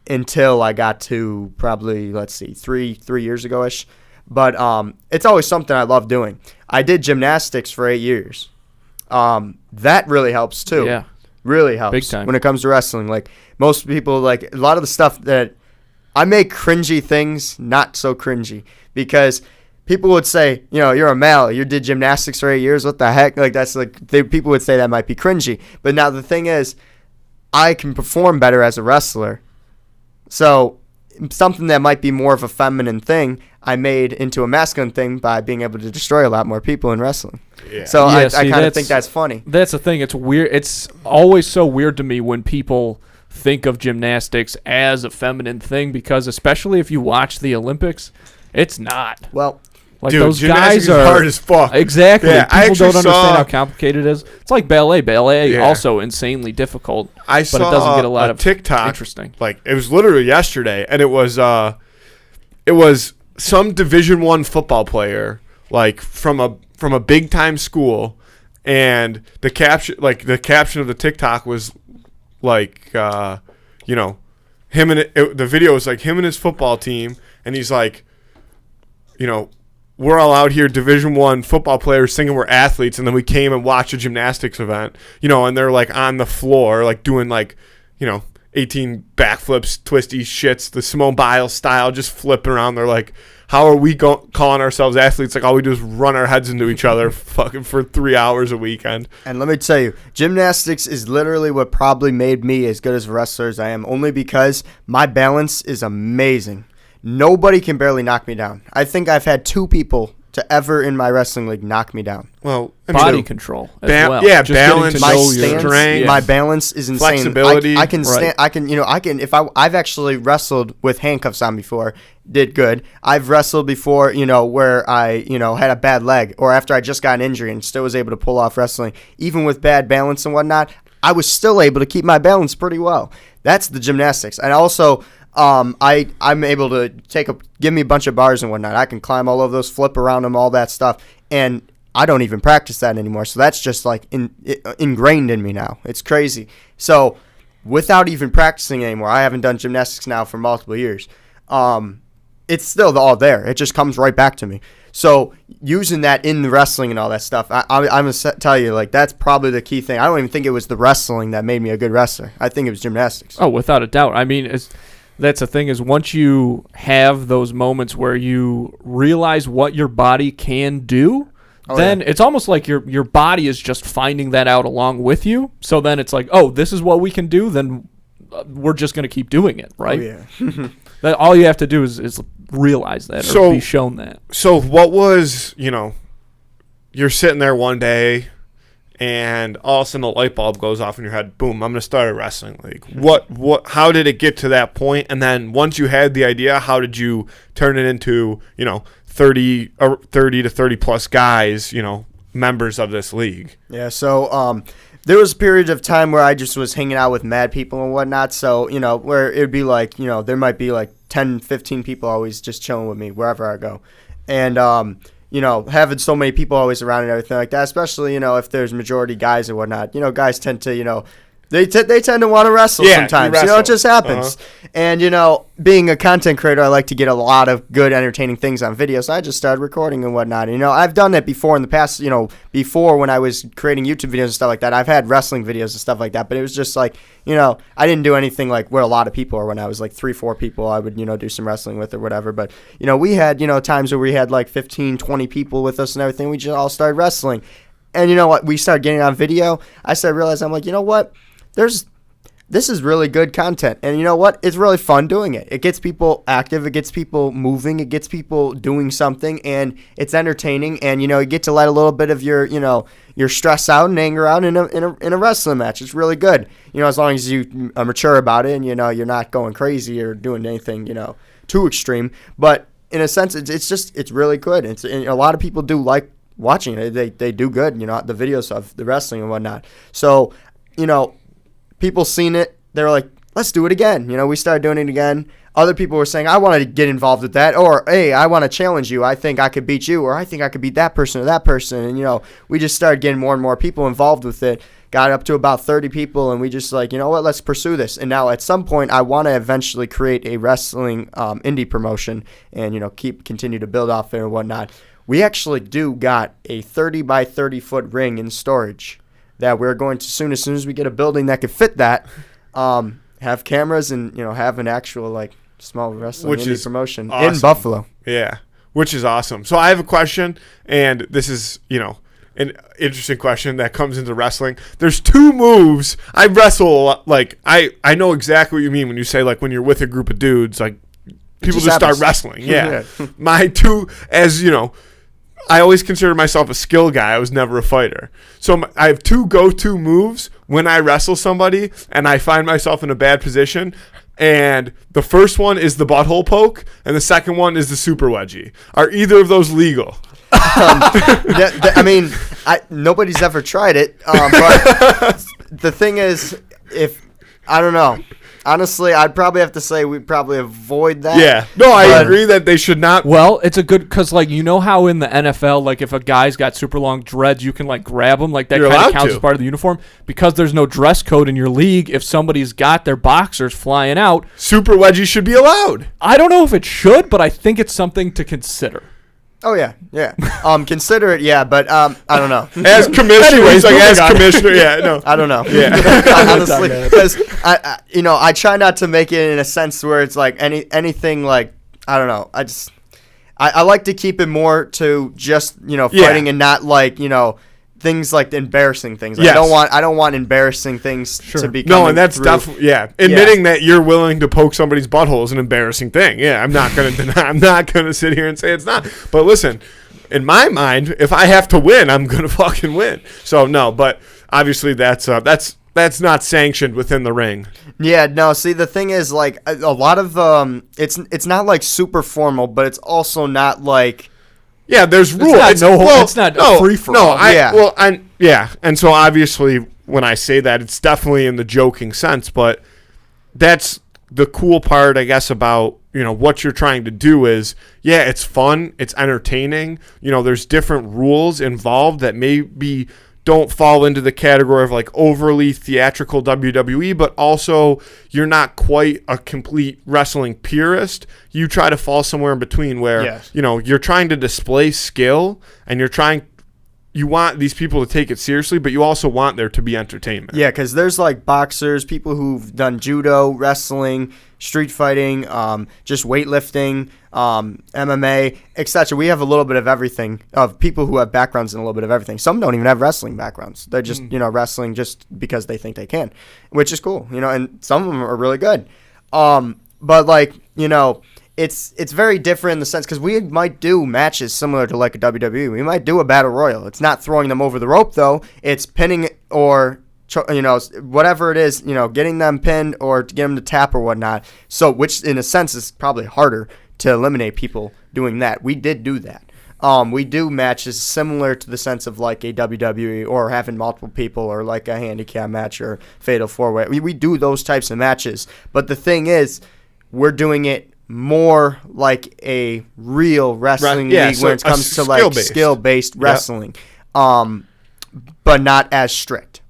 until I got to probably, let's see, three years ago-ish. But it's always something I love doing. I did gymnastics for 8 years. That really helps too. Yeah. Really helps. Big time. When it comes to wrestling. Like most people, like a lot of the stuff that I make cringy things not so cringy because people would say, you're a male, you did gymnastics for 8 years, what the heck? Like that's like people would say that might be cringy. But now the thing is, I can perform better as a wrestler. So something that might be more of a feminine thing, I made into a masculine thing by being able to destroy a lot more people in wrestling. Yeah. So I kind of think that's funny. That's the thing. It's weird. It's always so weird to me when people think of gymnastics as a feminine thing because especially if you watch the Olympics, it's not. Well, like dude, those gymnastics guys are hard as fuck. Exactly. Yeah, People don't understand how complicated it is. It's like ballet. Ballet also insanely difficult. I but saw it doesn't get a lot of TikTok. Interesting. Like it was literally yesterday, and it was some Division I football player like from a big time school, and the caption of the TikTok was like him and the video was like him and his football team, and he's like, we're all out here Division I football players thinking we're athletes, and then we came and watched a gymnastics event, and they're like on the floor like doing like 18 backflips, twisty shits, the Simone Biles style, just flipping around. They're like, how are we calling ourselves athletes? Like all we do is run our heads into each other fucking for 3 hours a weekend. And let me tell you, gymnastics is literally what probably made me as good as a wrestler as I am, only because my balance is amazing. Nobody can barely knock me down. I think I've had 2 people to ever in my wrestling league knock me down. Well, body control as well. Yeah, Just balance, my stance, strength, my balance is insane. Flexibility. I can stand. I can. If I've actually wrestled with handcuffs on before, did good. I've wrestled before, where I, had a bad leg, or after I just got an injury and still was able to pull off wrestling, even with bad balance and whatnot. I was still able to keep my balance pretty well. That's the gymnastics. And also, I'm able to give me a bunch of bars and whatnot. I can climb all over those, flip around them, all that stuff. And I don't even practice that anymore. So that's just like ingrained in me now. It's crazy. So without even practicing anymore, I haven't done gymnastics now for multiple years. It's still all there. It just comes right back to me. So using that in the wrestling and all that stuff, I'm going to tell you, like, that's probably the key thing. I don't even think it was the wrestling that made me a good wrestler. I think it was gymnastics. Oh, without a doubt. I mean, that's the thing is once you have those moments where you realize what your body can do, then it's almost like your body is just finding that out along with you. So then it's like, oh, this is what we can do. Then we're just going to keep doing it, right? Oh, yeah. That all you have to do is realize that or be shown that. So what was, you're sitting there one day and all of a sudden the light bulb goes off in your head. Boom, I'm going to start a wrestling league. How did it get to that point? And then once you had the idea, how did you turn it into, 30 to 30 plus guys, members of this league? Yeah, so there was a period of time where I just was hanging out with mad people and whatnot. So, where it would be like, there might be like 10, 15 people always just chilling with me wherever I go. And, having so many people always around and everything like that, especially, if there's majority guys and whatnot, guys tend to, they tend to want to wrestle sometimes. It just happens. Uh-huh. And, being a content creator, I like to get a lot of good, entertaining things on video. So I just started recording and whatnot. I've done that before in the past, before when I was creating YouTube videos and stuff like that. I've had wrestling videos and stuff like that. But it was just like, I didn't do anything like where a lot of people are. When I was like 3-4 people, I would, do some wrestling with or whatever. But, we had, times where we had like 15, 20 people with us and everything. We just all started wrestling. And you know what? We started getting on video. I started realizing, I'm like, you know what? This is really good content. And you know what? It's really fun doing it. It gets people active. It gets people moving. It gets people doing something. And it's entertaining. And, you get to let a little bit of your, your stress out and anger out in a wrestling match. It's really good. As long as you are mature about it and, you're not going crazy or doing anything, too extreme. But in a sense, it's really good. And a lot of people do like watching it. They do good, the videos of the wrestling and whatnot. So, people seen it. They were like, let's do it again. We started doing it again. Other people were saying, I want to get involved with that. Or, hey, I want to challenge you. I think I could beat you. Or I think I could beat that person or that person. And, we just started getting more and more people involved with it. Got up to about 30 people. And we just like, you know what, let's pursue this. And now at some point, I want to eventually create a wrestling indie promotion and, continue to build off there and whatnot. We actually got a 30 by 30 foot ring in storage that we're going to as soon as we get a building that could fit that, have cameras and have an actual like small wrestling indie promotion awesome. In Buffalo. Yeah, which is awesome. So I have a question, and this is an interesting question that comes into wrestling. There's 2 moves. I wrestle a lot, like I know exactly what you mean when you say like when you're with a group of dudes, like people just start wrestling. Yeah, my 2 I always consider myself a skill guy. I was never a fighter. So I have 2 go-to moves when I wrestle somebody and I find myself in a bad position. And the first one is the butthole poke, and the second one is the super wedgie. Are either of those legal? I mean, nobody's ever tried it. But the thing is, I don't know. Honestly, I'd probably have to say we'd probably avoid that. Yeah. No, I agree that they should not. Well, it's a good, because, like, how in the NFL, like, if a guy's got super long dreads, you can, like, grab him. Like, that kind of counts as part of the uniform. Because there's no dress code in your league, if somebody's got their boxers flying out. Super wedgie should be allowed. I don't know if it should, but I think it's something to consider. Oh, yeah. Consider it, yeah, but I don't know. As commissioner, Anyways, commissioner, yeah, no. I don't know. Yeah. Honestly, because, I try not to make it in a sense where it's like anything like, I don't know. I like to keep it more to just, fighting and not like, things like embarrassing things. Like, yes. I don't want embarrassing things to be. No, and that's definitely admitting that you're willing to poke somebody's butthole is an embarrassing thing. Yeah, I'm not gonna deny. I'm not gonna sit here and say it's not. But listen, in my mind, if I have to win, I'm gonna fucking win. So no, but obviously that's not sanctioned within the ring. Yeah, no. See, the thing is, like a lot of it's not like super formal, but it's also not like. Yeah, there's rules. It's not free for all. And so obviously when I say that. It's definitely in the joking sense, but that's the cool part, I guess, about, what you're trying to do is, yeah, it's fun, it's entertaining. There's different rules involved that maybe don't fall into the category of like overly theatrical WWE, but also you're not quite a complete wrestling purist. You try to fall somewhere in between where, Yes. You're trying to display skill and you want these people to take it seriously, but you also want there to be entertainment. Yeah, because there's like boxers, people who've done judo, wrestling, street fighting, just weightlifting, MMA, etc. We have a little bit of everything, of people who have backgrounds in a little bit of everything. Some don't even have wrestling backgrounds. They're just, wrestling just because they think they can, which is cool, and some of them are really good. But like, it's very different in the sense, because we might do matches similar to like a WWE. We might do a battle royal. It's not throwing them over the rope though. It's pinning or whatever it is, getting them pinned or to get them to tap or whatnot. So, which in a sense is probably harder to eliminate people doing that. We did do that. We do matches similar to the sense of like a WWE or having multiple people or like a handicap match or fatal four-way. We do those types of matches. But the thing is, we're doing it more like a real wrestling league so when it comes to like skill-based wrestling, but not as strict.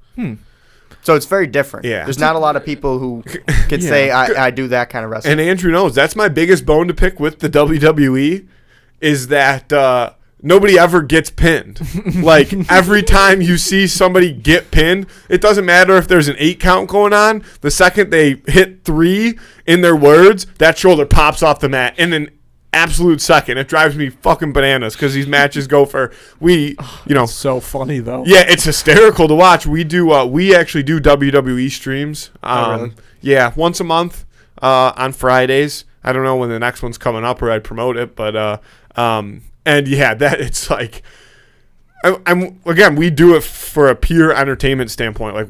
So it's very different. Yeah. There's not a lot of people who could say I do that kind of wrestling. And Andrew knows that's my biggest bone to pick with the WWE is that nobody ever gets pinned. Like every time you see somebody get pinned, it doesn't matter if there's an 8 count going on. The second they hit 3 in their words, that shoulder pops off the mat in an absolute second. It drives me fucking bananas because these matches go for It's so funny though. Yeah, it's hysterical to watch. We actually do WWE streams. Really? Yeah, once a month on Fridays. I don't know when the next one's coming up or I'd promote it, but and yeah, that it's like again, we do it for a pure entertainment standpoint. Like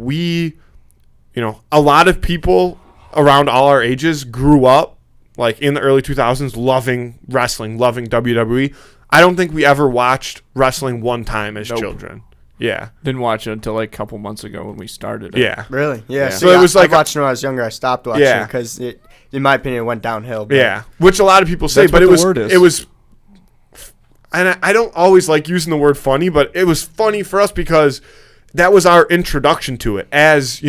a lot of people around all our ages grew up like in the early 2000s loving wrestling, loving WWE. I don't think we ever watched wrestling one time as children. Yeah. Didn't watch it until like a couple months ago when we started it. Yeah. Really? Yeah. So it was like I watched it when I was younger. I stopped watching Yeah. because it, in my opinion, it went downhill. But Yeah. Which a lot of people say, That's but what it the was word is. it was and I don't always like using the word funny, but it was funny for us because that was our introduction to it as,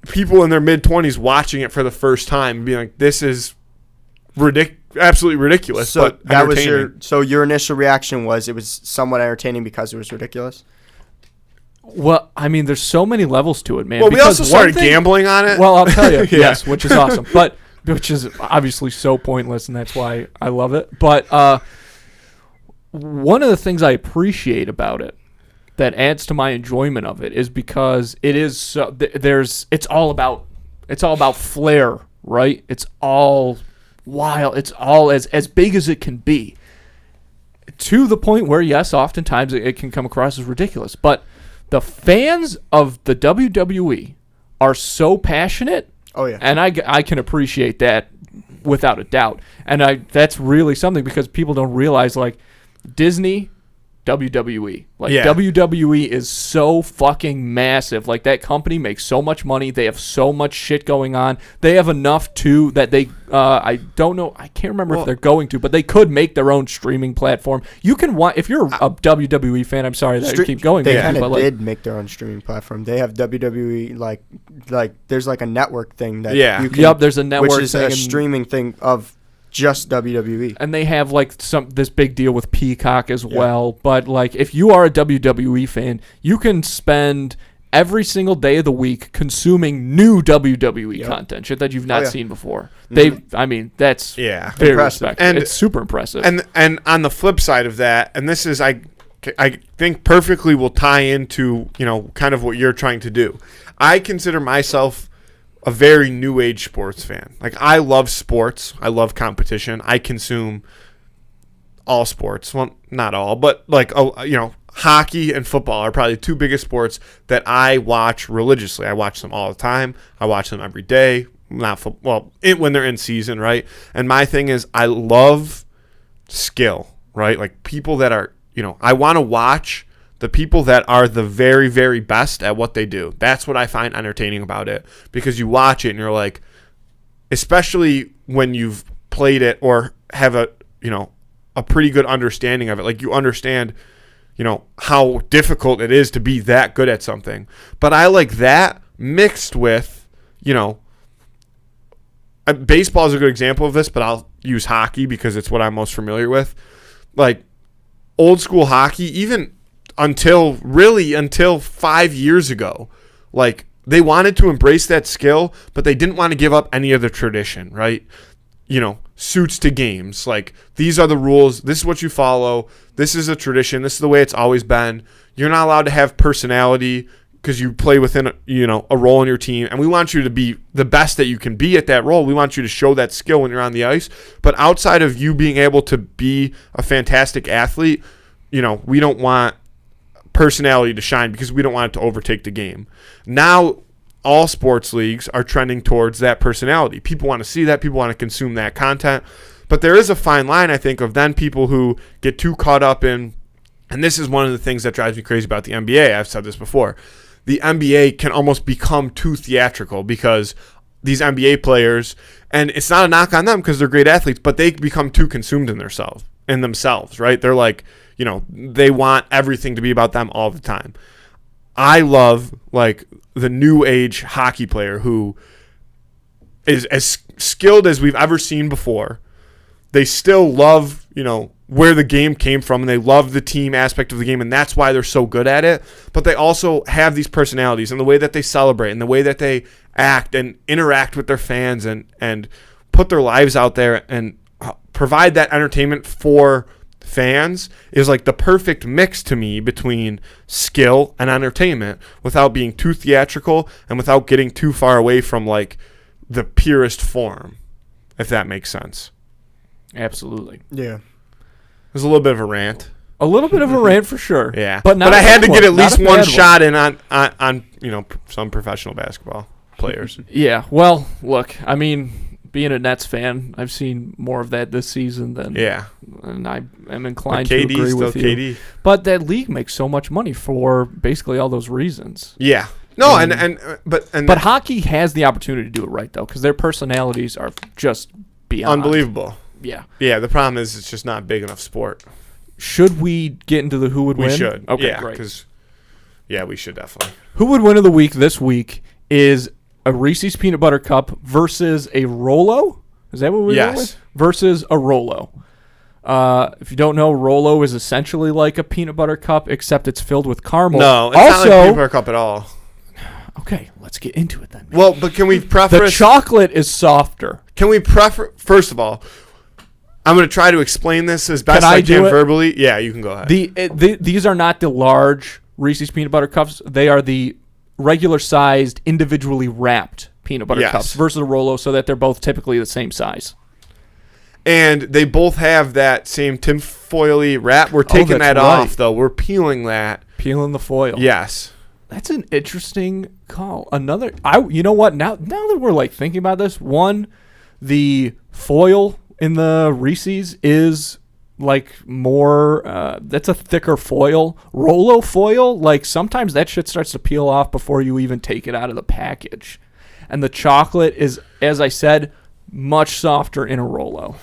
people in their mid-20s watching it for the first time and being like, this is absolutely ridiculous, So but that was entertaining. your initial reaction was it was somewhat entertaining because it was ridiculous? Well, I mean, there's so many levels to it, man. Well, we because also one started gambling on it. Well, I'll tell you, Yeah. yes, which is awesome, but which is obviously so pointless, and that's why I love it. But one of the things I appreciate about it that adds to my enjoyment of it is because it is so, it's all about flair, right? It's all wild. It's all as big as it can be, to the point where yes, oftentimes it can come across as ridiculous, but the fans of the WWE are so passionate. Oh yeah. And I can appreciate that without a doubt. And that's really something because people don't realize, like, Disney, WWE. Like, Yeah. WWE is so fucking massive. Like, that company makes so much money. They have so much shit going on. They have enough, too, that they, I don't know, I can't remember if they're going to, but they could make their own streaming platform. You can watch, if you're a WWE fan, I'm sorry that I keep going They with you, kind but of like, did make their own streaming platform. They have WWE, like there's like a network thing that Yeah. you can, Yep, there's a network which is thing a and- streaming thing of just WWE. and they have like this big deal with Peacock as well. But like, if you are a WWE fan, you can spend every single day of the week consuming new WWE content, shit that you've not seen before. I mean, that's Yeah. very Impressive. respectful. And- It's super impressive. And on the flip side of that, and this is I think perfectly will tie into, kind of what you're trying to do. I consider myself a very new age sports fan. Like, I love sports. I love competition. I consume all sports. Well, not all, but like, hockey and football are probably the two biggest sports that I watch religiously. I watch them all the time. I watch them every day. When they're in season, right? And my thing is, I love skill, right? Like, people that are, I want to watch the people that are the very, very best at what they do. That's what I find entertaining about it, because you watch it and you're like, especially when you've played it or have a pretty good understanding of it. Like, you understand, how difficult it is to be that good at something. But I like that mixed with, baseball is a good example of this, but I'll use hockey because it's what I'm most familiar with. Like, old school hockey, even until 5 years ago, like, they wanted to embrace that skill, but they didn't want to give up any of the tradition, right? Suits to games. Like, these are the rules. This is what you follow. This is a tradition. This is the way it's always been. You're not allowed to have personality because you play within a role in your team, and we want you to be the best that you can be at that role. We want you to show that skill when you're on the ice. But outside of you being able to be a fantastic athlete, we don't want personality to shine because we don't want it to overtake the game. Now, all sports leagues are trending towards that personality. People want to see that. People want to consume that content. But there is a fine line, I think, of then people who get too caught up in, and this is one of the things that drives me crazy about the NBA. I've said this before. The NBA can almost become too theatrical because these NBA players, and it's not a knock on them because they're great athletes, but they become too consumed in themselves, right? They're like, they want everything to be about them all the time. I love, like, the new age hockey player who is as skilled as we've ever seen before. They still love, where the game came from, and they love the team aspect of the game, and that's why they're so good at it. But they also have these personalities and the way that they celebrate and the way that they act and interact with their fans and put their lives out there and provide that entertainment for fans is like the perfect mix to me between skill and entertainment without being too theatrical and without getting too far away from, like, the purest form, if that makes sense. Absolutely. Yeah. There's a little bit of a rant. A little bit of a rant for sure. Yeah. But I had to get at least one shot in. in on some professional basketball players. Yeah. Well, look, I mean, being a Nets fan, I've seen more of that this season than and I am inclined to agree with you. KD. But that league makes so much money for basically all those reasons. Yeah. No, but hockey has the opportunity to do it right though, because their personalities are just beyond unbelievable. Yeah. Yeah, the problem is it's just not a big enough sport. Should we get into the who would win? We should. Okay, yeah, great. We should definitely. Who would win of the week this week is a Reese's Peanut Butter Cup versus a Rolo. Is that what we're going with? Versus a Rolo. If you don't know, Rolo is essentially like a peanut butter cup, except it's filled with caramel. No, it's not like a peanut butter cup at all. Okay, let's get into it then. Well, but can we preface... The chocolate is softer. Can we first of all, I'm going to try to explain this as best I can verbally. Yeah, you can go ahead. These are not the large Reese's Peanut Butter Cups. They are the regular-sized, individually wrapped peanut butter cups versus a Rolo, so that they're both typically the same size. And they both have that same tinfoily wrap. We're taking that off, though. We're peeling that. Peeling the foil. Yes. That's an interesting call. You know what? Now that we're like thinking about this, the foil in the Reese's is like more, that's a thicker foil. Rolo foil, like sometimes that shit starts to peel off before you even take it out of the package. And the chocolate is, as I said, much softer in a Rolo.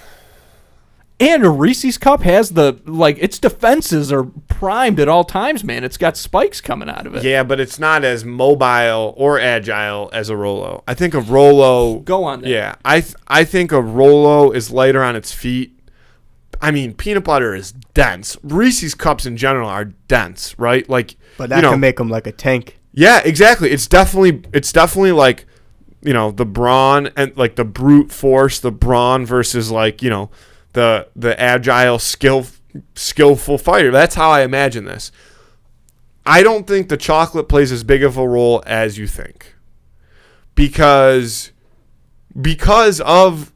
And a Reese's cup has its defenses are primed at all times, man. It's got spikes coming out of it. Yeah, but it's not as mobile or agile as a Rolo. I think a Rolo... Go on there. Yeah, I think a Rolo is lighter on its feet. I mean, peanut butter is dense. Reese's cups in general are dense, right? Like, but that can make them like a tank. Yeah, exactly. It's definitely like, the brawn and like the brute force, the brawn versus like, the agile, skillful fighter. That's how I imagine this. I don't think the chocolate plays as big of a role as you think, because of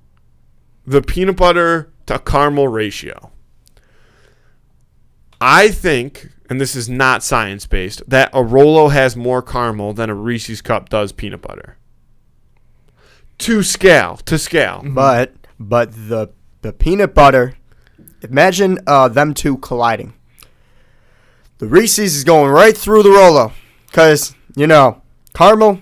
the peanut butter to caramel ratio. I think, and this is not science-based, that a Rolo has more caramel than a Reese's cup does peanut butter. To scale. But the peanut butter, imagine them two colliding. The Reese's is going right through the Rolo. Because, caramel,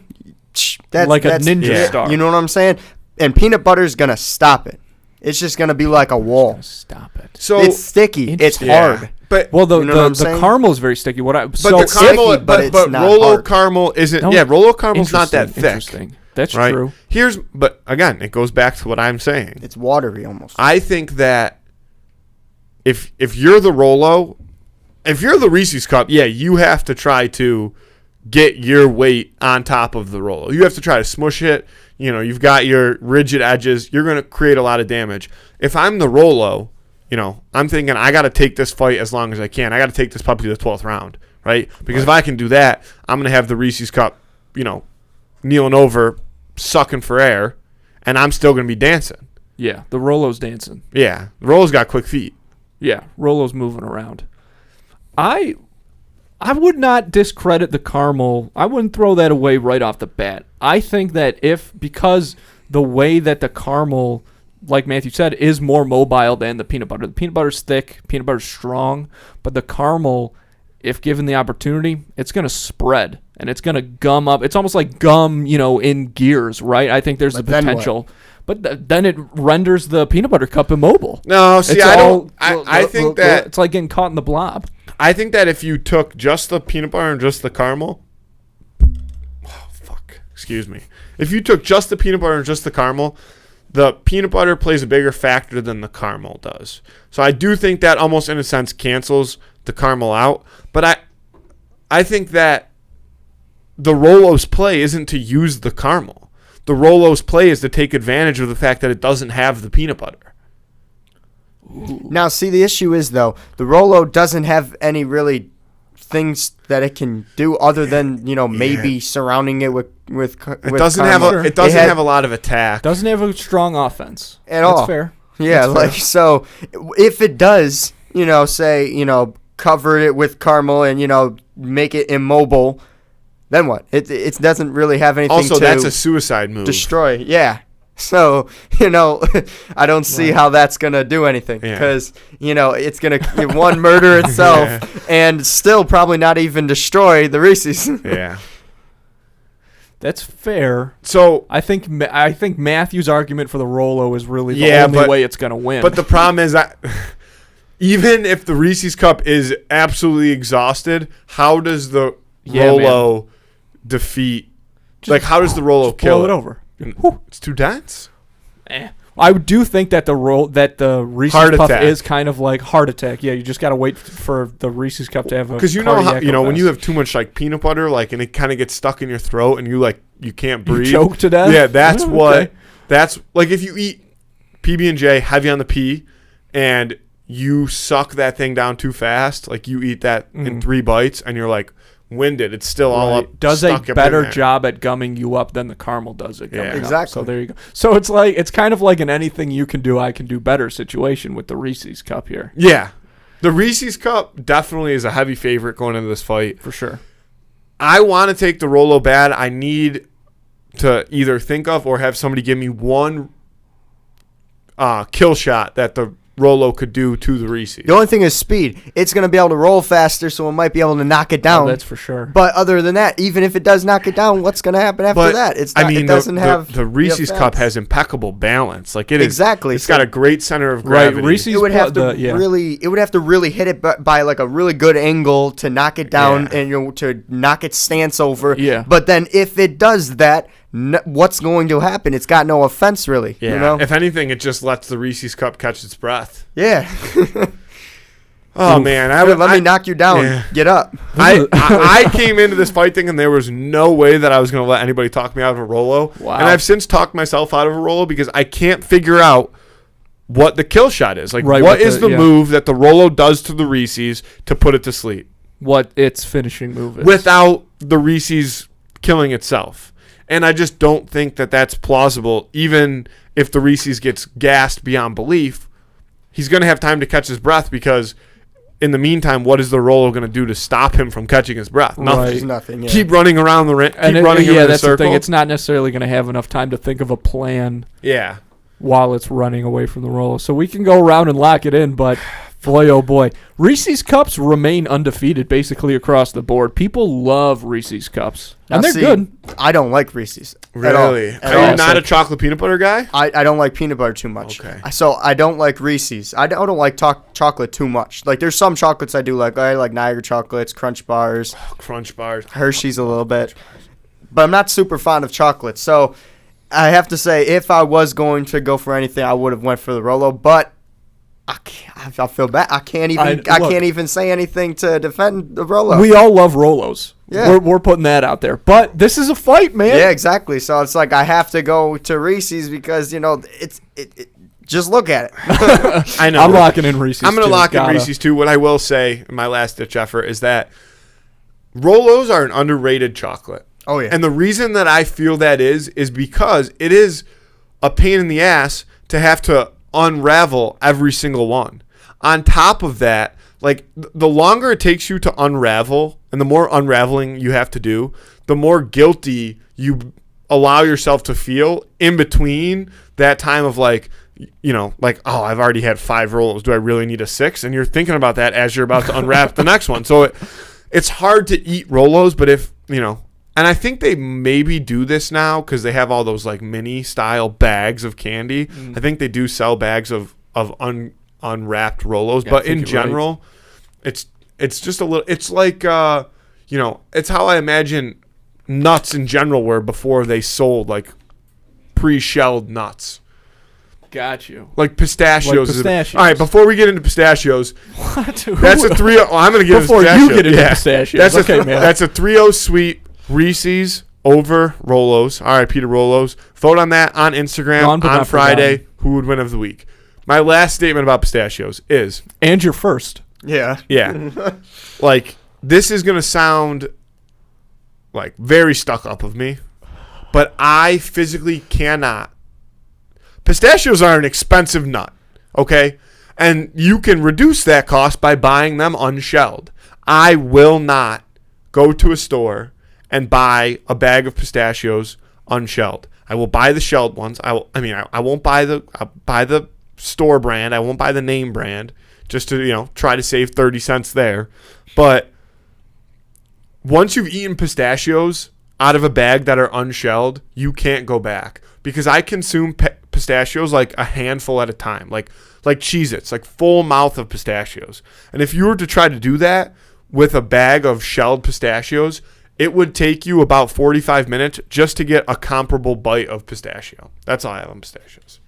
that's Like a that's ninja it. star. You know what I'm saying? And peanut butter is going to stop it. It's just going to be like a wall. Stop it. So It's sticky. It's Interesting. hard. but Well, the You know what I'm the saying? caramel is very sticky. but So the caramel, sticky, but it's but not Rolo hard. caramel isn't. No, Yeah, Rolo caramel's not that thick. Interesting. That's Right. true. But again, it goes back to what I'm saying. It's watery almost. I think that if you're the Rolo, if you're the Reese's cup, yeah, you have to try to get your weight on top of the Rolo. You have to try to smush it. You've got your rigid edges. You're going to create a lot of damage. If I'm the Rolo, I'm thinking I got to take this fight as long as I can. I got to take this puppy to the 12th round, right? Because if I can do that, I'm going to have the Reese's cup, kneeling over, sucking for air, and I'm still going to be dancing. Yeah, the Rolo's dancing. Yeah, the Rolo's got quick feet. Yeah, Rolo's moving around. I would not discredit the caramel. I wouldn't throw that away right off the bat. I think that because the way that the caramel, like Matthew said, is more mobile than the peanut butter. The peanut butter's thick, peanut butter's strong, but the caramel, if given the opportunity, it's going to spread and it's going to gum up. It's almost like gum, in gears, right? I think there's But the then what? potential. But then it renders the peanut butter cup immobile. No, see, It's I all- don't. I think that it's like getting caught in the blob. I think that if you took just the peanut butter and just the caramel, excuse me. If you took just the peanut butter and just the caramel, the peanut butter plays a bigger factor than the caramel does. So I do think that almost in a sense cancels the caramel out. But I think that the Rolo's play isn't to use the caramel. The Rolo's play is to take advantage of the fact that it doesn't have the peanut butter. Now, see, the issue is, though, the Rolo doesn't have any really things that it can do other than, maybe surrounding it with It doesn't have caramel. it doesn't have a lot of attack. Doesn't have a strong offense. At That's all. fair. Yeah, That's fair. like, so if it does, say, cover it with caramel and, make it immobile, then what? It doesn't really have anything Also, to that's a suicide move. destroy. Yeah. So, I don't see how that's going to do anything Yeah. because, it's going to, one, murder itself and still probably not even destroy the Reese's. Yeah. That's fair. So, I think Matthew's argument for the Rolo is really the Yeah, only but- way it's going to win. but the problem is that even if the Reese's cup is absolutely exhausted, how does the Rolo defeat? How does the Rolo kill blow it over. It's too dense. I do think that the Reese's Heart Puff attack. is kind of like heart attack. Yeah, you just got to wait for the Reese's Cup to have a Because how cardiac when you arrest. have too much peanut butter and it kind of gets stuck in your throat and you can't breathe. You choke to death. Yeah, that's Okay. what. That's like if you eat PB&J heavy on the P, and you suck that thing down too fast. Like you eat that in 3 bites, and you're like winded. It's still all Right. up. Does stuck a up better in there. job at gumming you up than the caramel does at gumming up. Exactly. So there you go. So it's kind of like an anything you can do, I can do better situation with the Reese's Cup here. Yeah, the Reese's Cup definitely is a heavy favorite going into this fight. For sure. I want to take the Rolo bad. I need to either think of or have somebody give me one kill shot that the Rolo could do to the Reese's. The only thing is speed. It's going to be able to roll faster, so it might be able to knock it down. Oh, that's for sure. But other than that, even if it does knock it down, what's going to happen after that? It's not, it doesn't have the Reese's the Cup effects. has impeccable balance. Like it is Exactly. It's So- got a great center of Right, gravity. Reese's It would have to yeah. really, hit it by like a really good angle to knock it down Yeah. and to knock its stance over. Yeah. But then if it does that, what's going to happen? It's got no offense really. Yeah. You know? If anything, it just lets the Reese's Cup catch its breath. Yeah. Oh man, Let me knock you down. Yeah. Get up. I came into this fight thinking there was no way that I was going to let anybody talk me out of a Rolo. Wow. And I've since talked myself out of a Rolo because I can't figure out what the kill shot is. Like, Right, what with is the- the yeah. move that the Rolo does to the Reese's to put it to sleep What its finishing move is. without the Reese's killing itself? And I just don't think that that's plausible. Even if the Reese's gets gassed beyond belief, he's going to have time to catch his breath because in the meantime, what is the Rolo going to do to stop him from catching his breath? Nothing. Right. There's nothing. Yeah. Keep running around the ring. Keep And running yeah, in a that's circle. the thing. It's not necessarily going to have enough time to think of a plan Yeah. while it's running away from the Rolo. So we can go around and lock it in, but Boy, oh boy. Reese's Cups remain undefeated basically across the board. People love Reese's Cups. And they're good. I don't like Reese's. Really? Are you not a chocolate peanut butter guy? I don't like peanut butter too much. Okay. So I don't like Reese's. I don't like chocolate too much. Like there's some chocolates I do like. I like Niagara chocolates, Crunch bars, Crunch bars. Hershey's a little bit. But I'm not super fond of chocolate. So I have to say, if I was going to go for anything, I would have went for the Rolo. But I feel bad. I can't even say anything to defend the Rolo. We all love Rolos. Yeah. We're putting that out there. But this is a fight, man. Yeah, exactly. So it's like I have to go to Reese's because, it just look at it. I know. I'm locking in Reese's. I'm going to lock in Reese's too. What I will say, my last ditch effort, is that Rolos are an underrated chocolate. Oh, yeah. And the reason that I feel that is because it is a pain in the ass to have to unravel every single one. On top of that, like the longer it takes you to unravel and the more unraveling you have to do, the more guilty you allow yourself to feel in between that time of like, oh, I've already had 5 Rolos. Do I really need a 6? And you're thinking about that as you're about to unwrap the next one. So it's hard to eat Rolos, but if, and I think they maybe do this now because they have all those like mini style bags of candy. I think they do sell bags of unwrapped Rolos, but in general, it's just a little. It's like it's how I imagine nuts in general were before they sold like pre-shelled nuts. Got you. Like pistachios. Like pistachios. All right, before we get into pistachios, what? That's a 3-0. I'm going to get before you get into pistachios. That's a 3-0 sweep. Reese's over Rolos. All right, Peter Rolos. Vote on that on Instagram on Friday. Who would win of the week? My last statement about pistachios is... And your first. Yeah. Yeah. Like, this is going to sound like very stuck up of me, but I physically cannot. Pistachios are an expensive nut, okay? And you can reduce that cost by buying them unshelled. I will not go to a store and buy a bag of pistachios unshelled. I will buy the shelled ones. I won't buy the store brand. I won't buy the name brand just to, try to save 30 cents there. But once you've eaten pistachios out of a bag that are unshelled, you can't go back because I consume pistachios like a handful at a time, like Cheez-Its, like full mouth of pistachios. And if you were to try to do that with a bag of shelled pistachios, it would take you about 45 minutes just to get a comparable bite of pistachio. That's all I have on pistachios.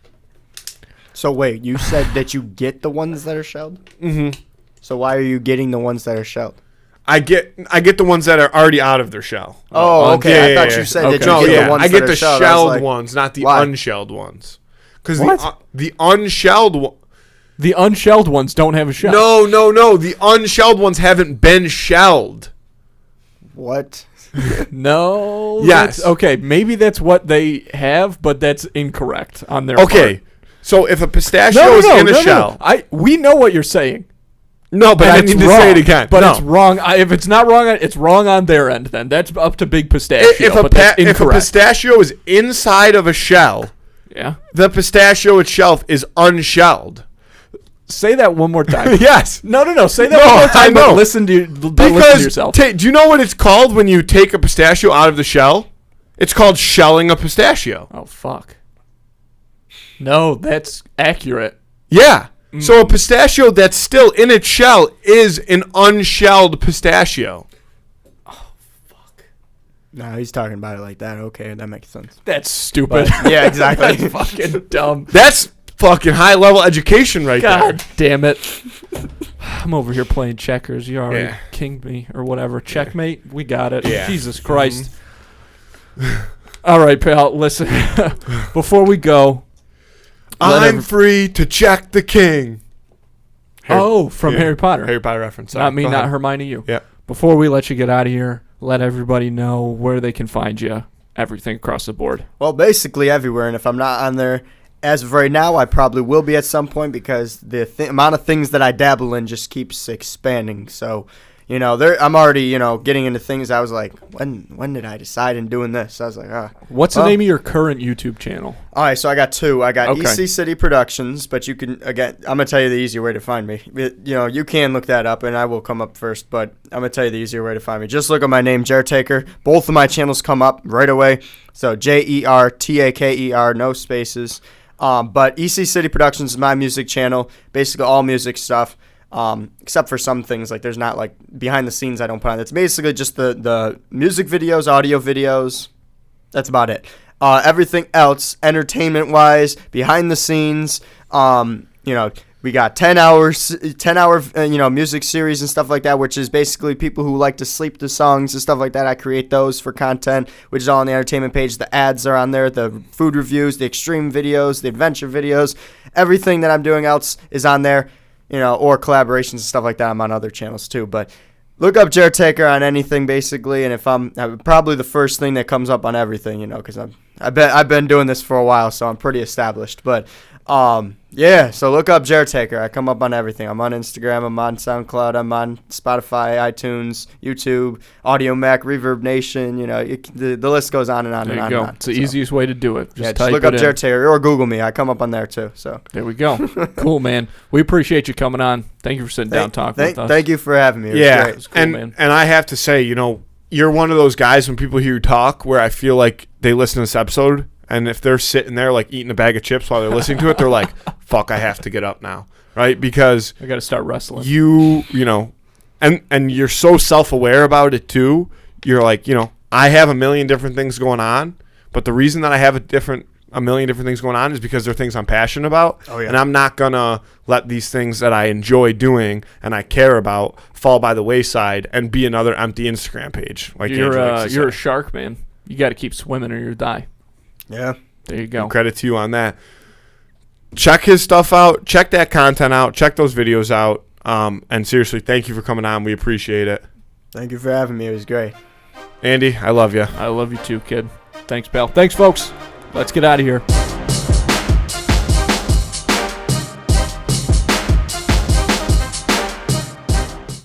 So wait, you said that you get the ones that are shelled? Mm-hmm. So why are you getting the ones that are shelled? I get the ones that are already out of their shell. Oh, okay. I thought you said that you get the ones I get that the are shelled. shelled ones, not the unshelled ones. Because the unshelled the unshelled ones don't have a shell. No. The unshelled ones haven't been shelled. What? No. Yes. Okay, maybe that's what they have, but that's incorrect on their Okay. part. So if a pistachio is in a shell. We know what you're saying. No, but I need to say it again. But it's wrong. If it's not wrong, it's wrong on their end then. That's up to Big Pistachio. If a pistachio is inside of a shell, yeah, the pistachio itself is unshelled. Say that one more time. Yes. No. Say that one more time. I know. But listen to yourself. Do you know what it's called when you take a pistachio out of the shell? It's called shelling a pistachio. Oh, fuck. No, that's accurate. Yeah. So a pistachio that's still in its shell is an unshelled pistachio. Oh, fuck. No, he's talking about it like that. Okay, that makes sense. That's stupid. Yeah, exactly. That's fucking dumb. That's fucking high-level education right there. God damn it. I'm over here playing checkers. You already kinged me or whatever. Checkmate. We got it. Yeah. Jesus Christ. All right, pal. Listen. Before we go. I'm free to check the king. From Harry Potter. Harry Potter reference. Sorry. Not me, not Hermione, you. Yeah. Before we let you get out of here, let everybody know where they can find you. Everything across the board. Well, basically everywhere. And if I'm not on there, as of right now, I probably will be at some point because the amount of things that I dabble in just keeps expanding. So You know, I'm already, you know, getting into things. I was like, when did I decide in doing this? I was like, What's the name of your current YouTube channel? All right, so I got two. I got Okay. EC City Productions, but you can, again, I'm going to tell you the easier way to find me. You know, you can look that up, and I will come up first, but I'm going to tell you the easier way to find me. Just look at my name, Jertaker. Both of my channels come up right away. So Jertaker, no spaces. But EC City Productions is my music channel, basically all music stuff. Except for some things, like there's not like behind the scenes I don't put on. It's basically just the music videos, audio videos. That's about it. Everything else, entertainment wise, behind the scenes, you know, we got 10 hour, you know, music series and stuff like that, which is basically people who like to sleep to songs and stuff like that. I create those for content, which is all on the entertainment page. The ads are on there, the food reviews, the extreme videos, the adventure videos, everything that I'm doing else is on there. You know, or collaborations and stuff like that. I'm on other channels too. But look up Jertaker on anything basically, and if I'm probably the first thing that comes up on everything, you know, because I've been doing this for a while, so I'm pretty established. But yeah, so look up Jertaker. I come up on everything. I'm on Instagram. I'm on SoundCloud. I'm on Spotify, iTunes, YouTube, Audio Mac, Reverb Nation. You know, the list goes on and on There and you on. go. And on. It's the easiest way to do it. Just type look it up in. Jertaker or Google me. I come up on there too. So There we go. Cool, man. We appreciate you coming on. Thank you for sitting down talking with us. Thank you for having me. It was Yeah, great. cool, and man. and I have to say, you know, you're one of those guys when people hear you talk where I feel like they listen to this episode, and if they're sitting there like eating a bag of chips while they're listening to it, they're like, "Fuck, I have to get up now," right? Because I got to start wrestling. you know, and you're so self-aware about it too. You're like, you know, I have a million different things going on, but the reason that I have a million different things going on is because they're things I'm passionate about. Oh, yeah. And I'm not gonna let these things that I enjoy doing and I care about fall by the wayside and be another empty Instagram page. Like Andrew likes to You're a say. shark, man. You got to keep swimming or you die. Yeah. There you go. Credit to you on that. Check his stuff out. Check that content out. Check those videos out. And seriously, thank you for coming on. We appreciate it. Thank you for having me. It was great. Andy, I love you. I love you too, kid. Thanks, pal. Thanks, folks. Let's get out of here.